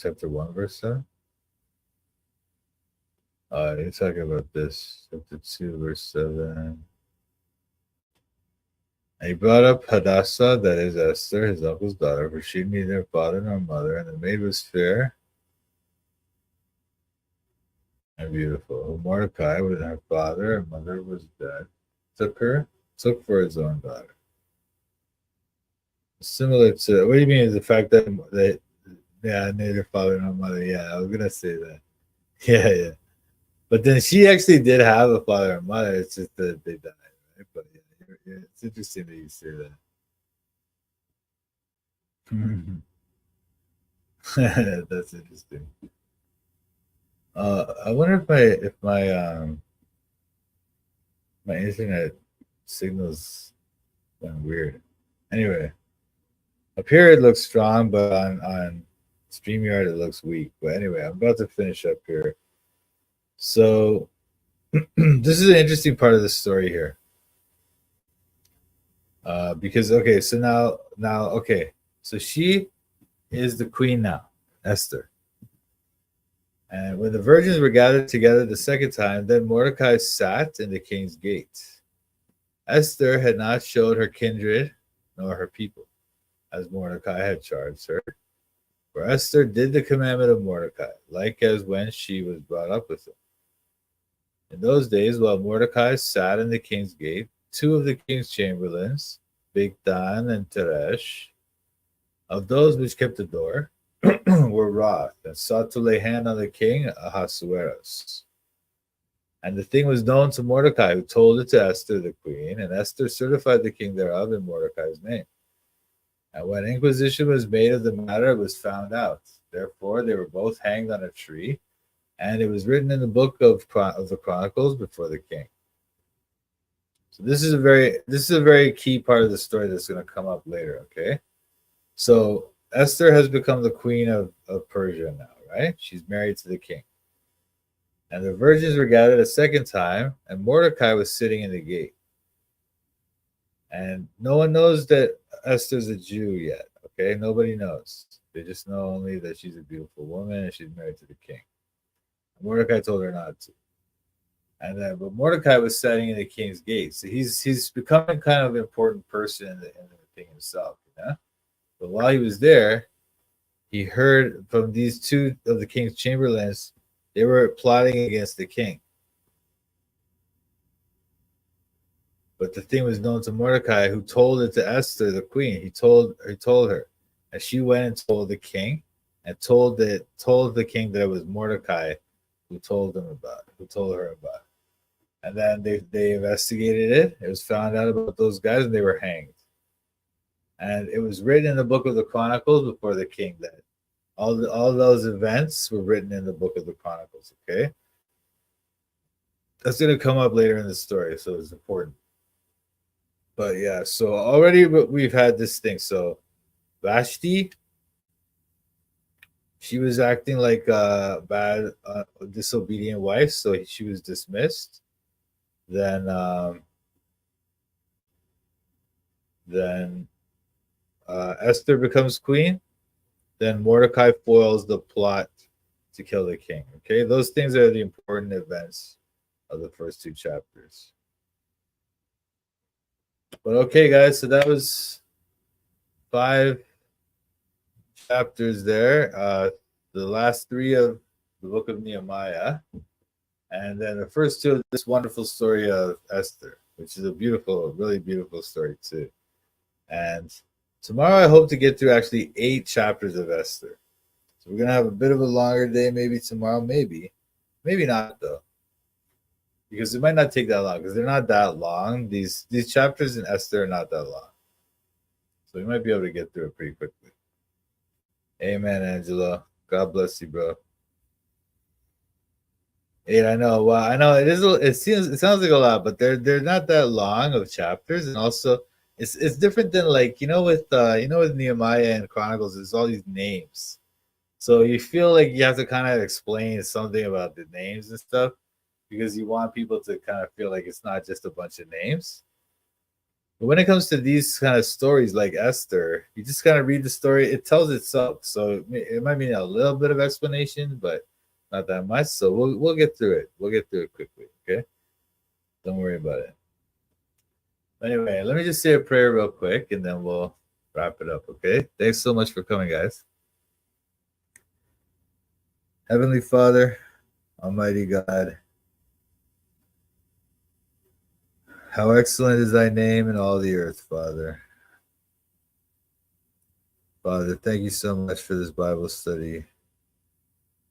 chapter 1, verse 7? You're talking about this, chapter 2, verse 7. And he brought up Hadassah, that is Esther, his uncle's daughter, for she knew neither father nor mother, and the maid was fair and beautiful. Who Mordecai, when her father and mother was dead, took for his own daughter. similar to, what do you mean is the fact that yeah, neither father nor mother. Yeah, I was gonna say that. Yeah, yeah. But then she actually did have a father and mother. It's just that they died, right? But yeah, it's interesting that you say that. That's interesting. I wonder if my internet signals went weird. Anyway, up here it looks strong, but on StreamYard it looks weak. But anyway, I'm about to finish up here. So this is an interesting part of the story here. Because okay, so now okay, so she is the queen now, Esther. And when the virgins were gathered together the second time, then Mordecai sat in the king's gate. Esther had not showed her kindred nor her people, as Mordecai had charged her. For Esther did the commandment of Mordecai, like as when she was brought up with him. In those days, while Mordecai sat in the king's gate, two of the king's chamberlains, Bigdan and Teresh, of those which kept the door, were wroth and sought to lay hand on the king Ahasuerus. And the thing was known to Mordecai, who told it to Esther the queen, and Esther certified the king thereof in Mordecai's name. And when inquisition was made of the matter, it was found out. Therefore, they were both hanged on a tree, and it was written in the book of the Chronicles before the king. So this is a very key part of the story that's going to come up later. Okay, so Esther has become the queen of Persia now, right? She's married to the king. And the virgins were gathered a second time, and Mordecai was sitting in the gate. And no one knows that Esther's a Jew yet, okay? Nobody knows. They just know only that she's a beautiful woman and she's married to the king. Mordecai told her not to. And then, but Mordecai was sitting in the king's gate. So he's becoming kind of an important person in the king himself, you know? But while he was there, he heard from these two of the king's chamberlains, they were plotting against the king. But the thing was known to Mordecai, who told it to Esther, the queen. He told her, and she went and told the king, and told the king that it was Mordecai who told her about it. And then they investigated it. It was found out about those guys, and they were hanged. And it was written in the book of the Chronicles before the king that all those events were written in the book of the Chronicles. Okay, that's going to come up later in the story, so it's important. But yeah, so already we've had this thing. So Vashti, she was acting like a bad, disobedient wife, so she was dismissed. Then Esther becomes queen. Then Mordecai foils the plot to kill the king. Okay, those things are the important events of the first two chapters. But okay, guys, so that was 5 chapters there. The last 3 of the book of Nehemiah, and then the first 2 of this wonderful story of Esther, which is a beautiful, really beautiful story too. And tomorrow I hope to get through actually 8 chapters of Esther. So we're gonna have a bit of a longer day, maybe tomorrow, maybe not though, because it might not take that long because they're not that long. These chapters in Esther are not that long, so we might be able to get through it pretty quickly. Amen, Angela. God bless you, bro. 8, I know. Well, I know it is. It sounds like a lot, but they're not that long of chapters, and also it's different than like with Nehemiah and Chronicles. There's all these names, so you feel like you have to kind of explain something about the names and stuff because you want people to kind of feel like it's not just a bunch of names. But when it comes to these kind of stories like Esther, you just kind of read the story. It tells itself. So it might mean a little bit of explanation, but not that much. So we'll get through it. We'll get through it quickly. Okay. Don't worry about it. Anyway, let me just say a prayer real quick and then we'll wrap it up. Okay. Thanks so much for coming, guys. Heavenly Father, Almighty God, how excellent is thy name in all the earth, Father. Father, thank you so much for this Bible study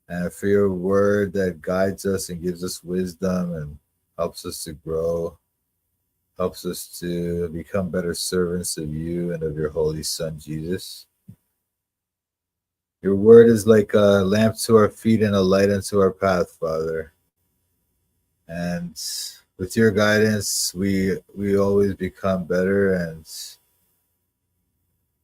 and for your word that guides us and gives us wisdom and helps us to grow, helps us to become better servants of you and of your Holy Son, Jesus. Your word is like a lamp to our feet and a light unto our path, Father. And with your guidance, we always become better, and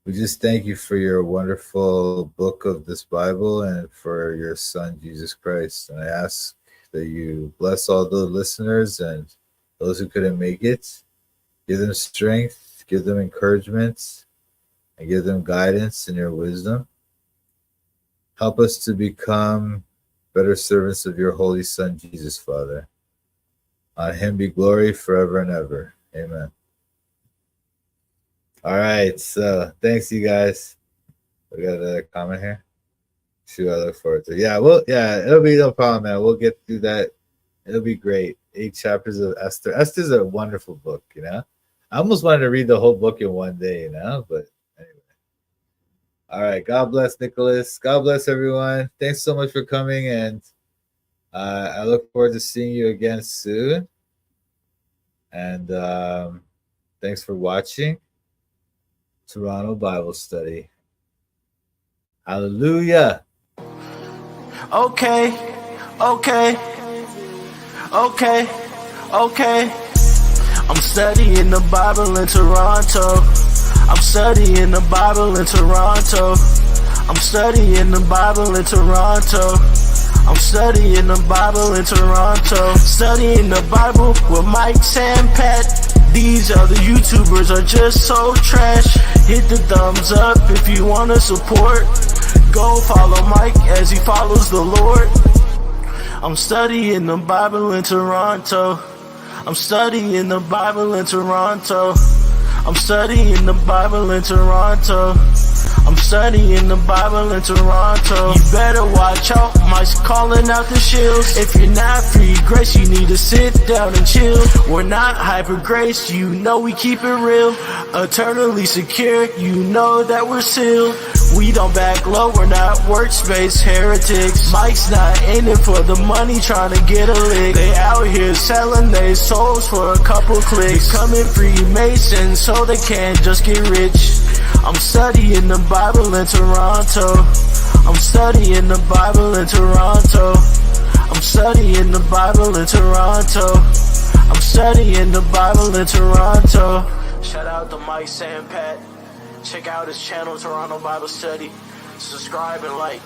we just thank you for your wonderful book of this Bible and for your Son, Jesus Christ. And I ask that you bless all the listeners and those who couldn't make it. Give them strength, give them encouragement, and give them guidance in your wisdom. Help us to become better servants of your Holy Son, Jesus, Father. On him be glory forever and ever. Amen. All right, so thanks, you guys. We got a comment here. See what I look forward to. Yeah, it'll be no problem, man. We'll get through that. It'll be great. 8 chapters of Esther. Esther's a wonderful book, you know. I almost wanted to read the whole book in one day, you know, but anyway. All right, God bless, Nicholas. God bless everyone. Thanks so much for coming, and I look forward to seeing you again soon. And thanks for watching Toronto Bible Study. Hallelujah. Okay. I'm studying the Bible in Toronto. I'm studying the Bible in Toronto. I'm studying the Bible in Toronto. I'm studying the Bible in Toronto. Studying the Bible with Mike, Sam, Pat. These other YouTubers are just so trash. Hit the thumbs up if you want to support. Go follow Mike as he follows the Lord. I'm studying the Bible in Toronto. I'm studying the Bible in Toronto. I'm studying the Bible in Toronto. I'm studying the Bible in Toronto. You better watch out, Mike's calling out the shills. If you're not free grace, you need to sit down and chill. We're not hyper grace, you know we keep it real. Eternally secure, you know that we're sealed. We don't back low, we're not workspace heretics. Mike's not in it for the money, trying to get a lick. They out here selling their souls for a couple clicks. Becoming Freemasons so they can't just get rich. I'm studying the Bible in Toronto. I'm studying the Bible in Toronto. I'm studying the Bible in Toronto. I'm studying the Bible in Toronto. Shout out to Mike, Sam, Pat. Check out his channel, Toronto Bible Study. Subscribe and like.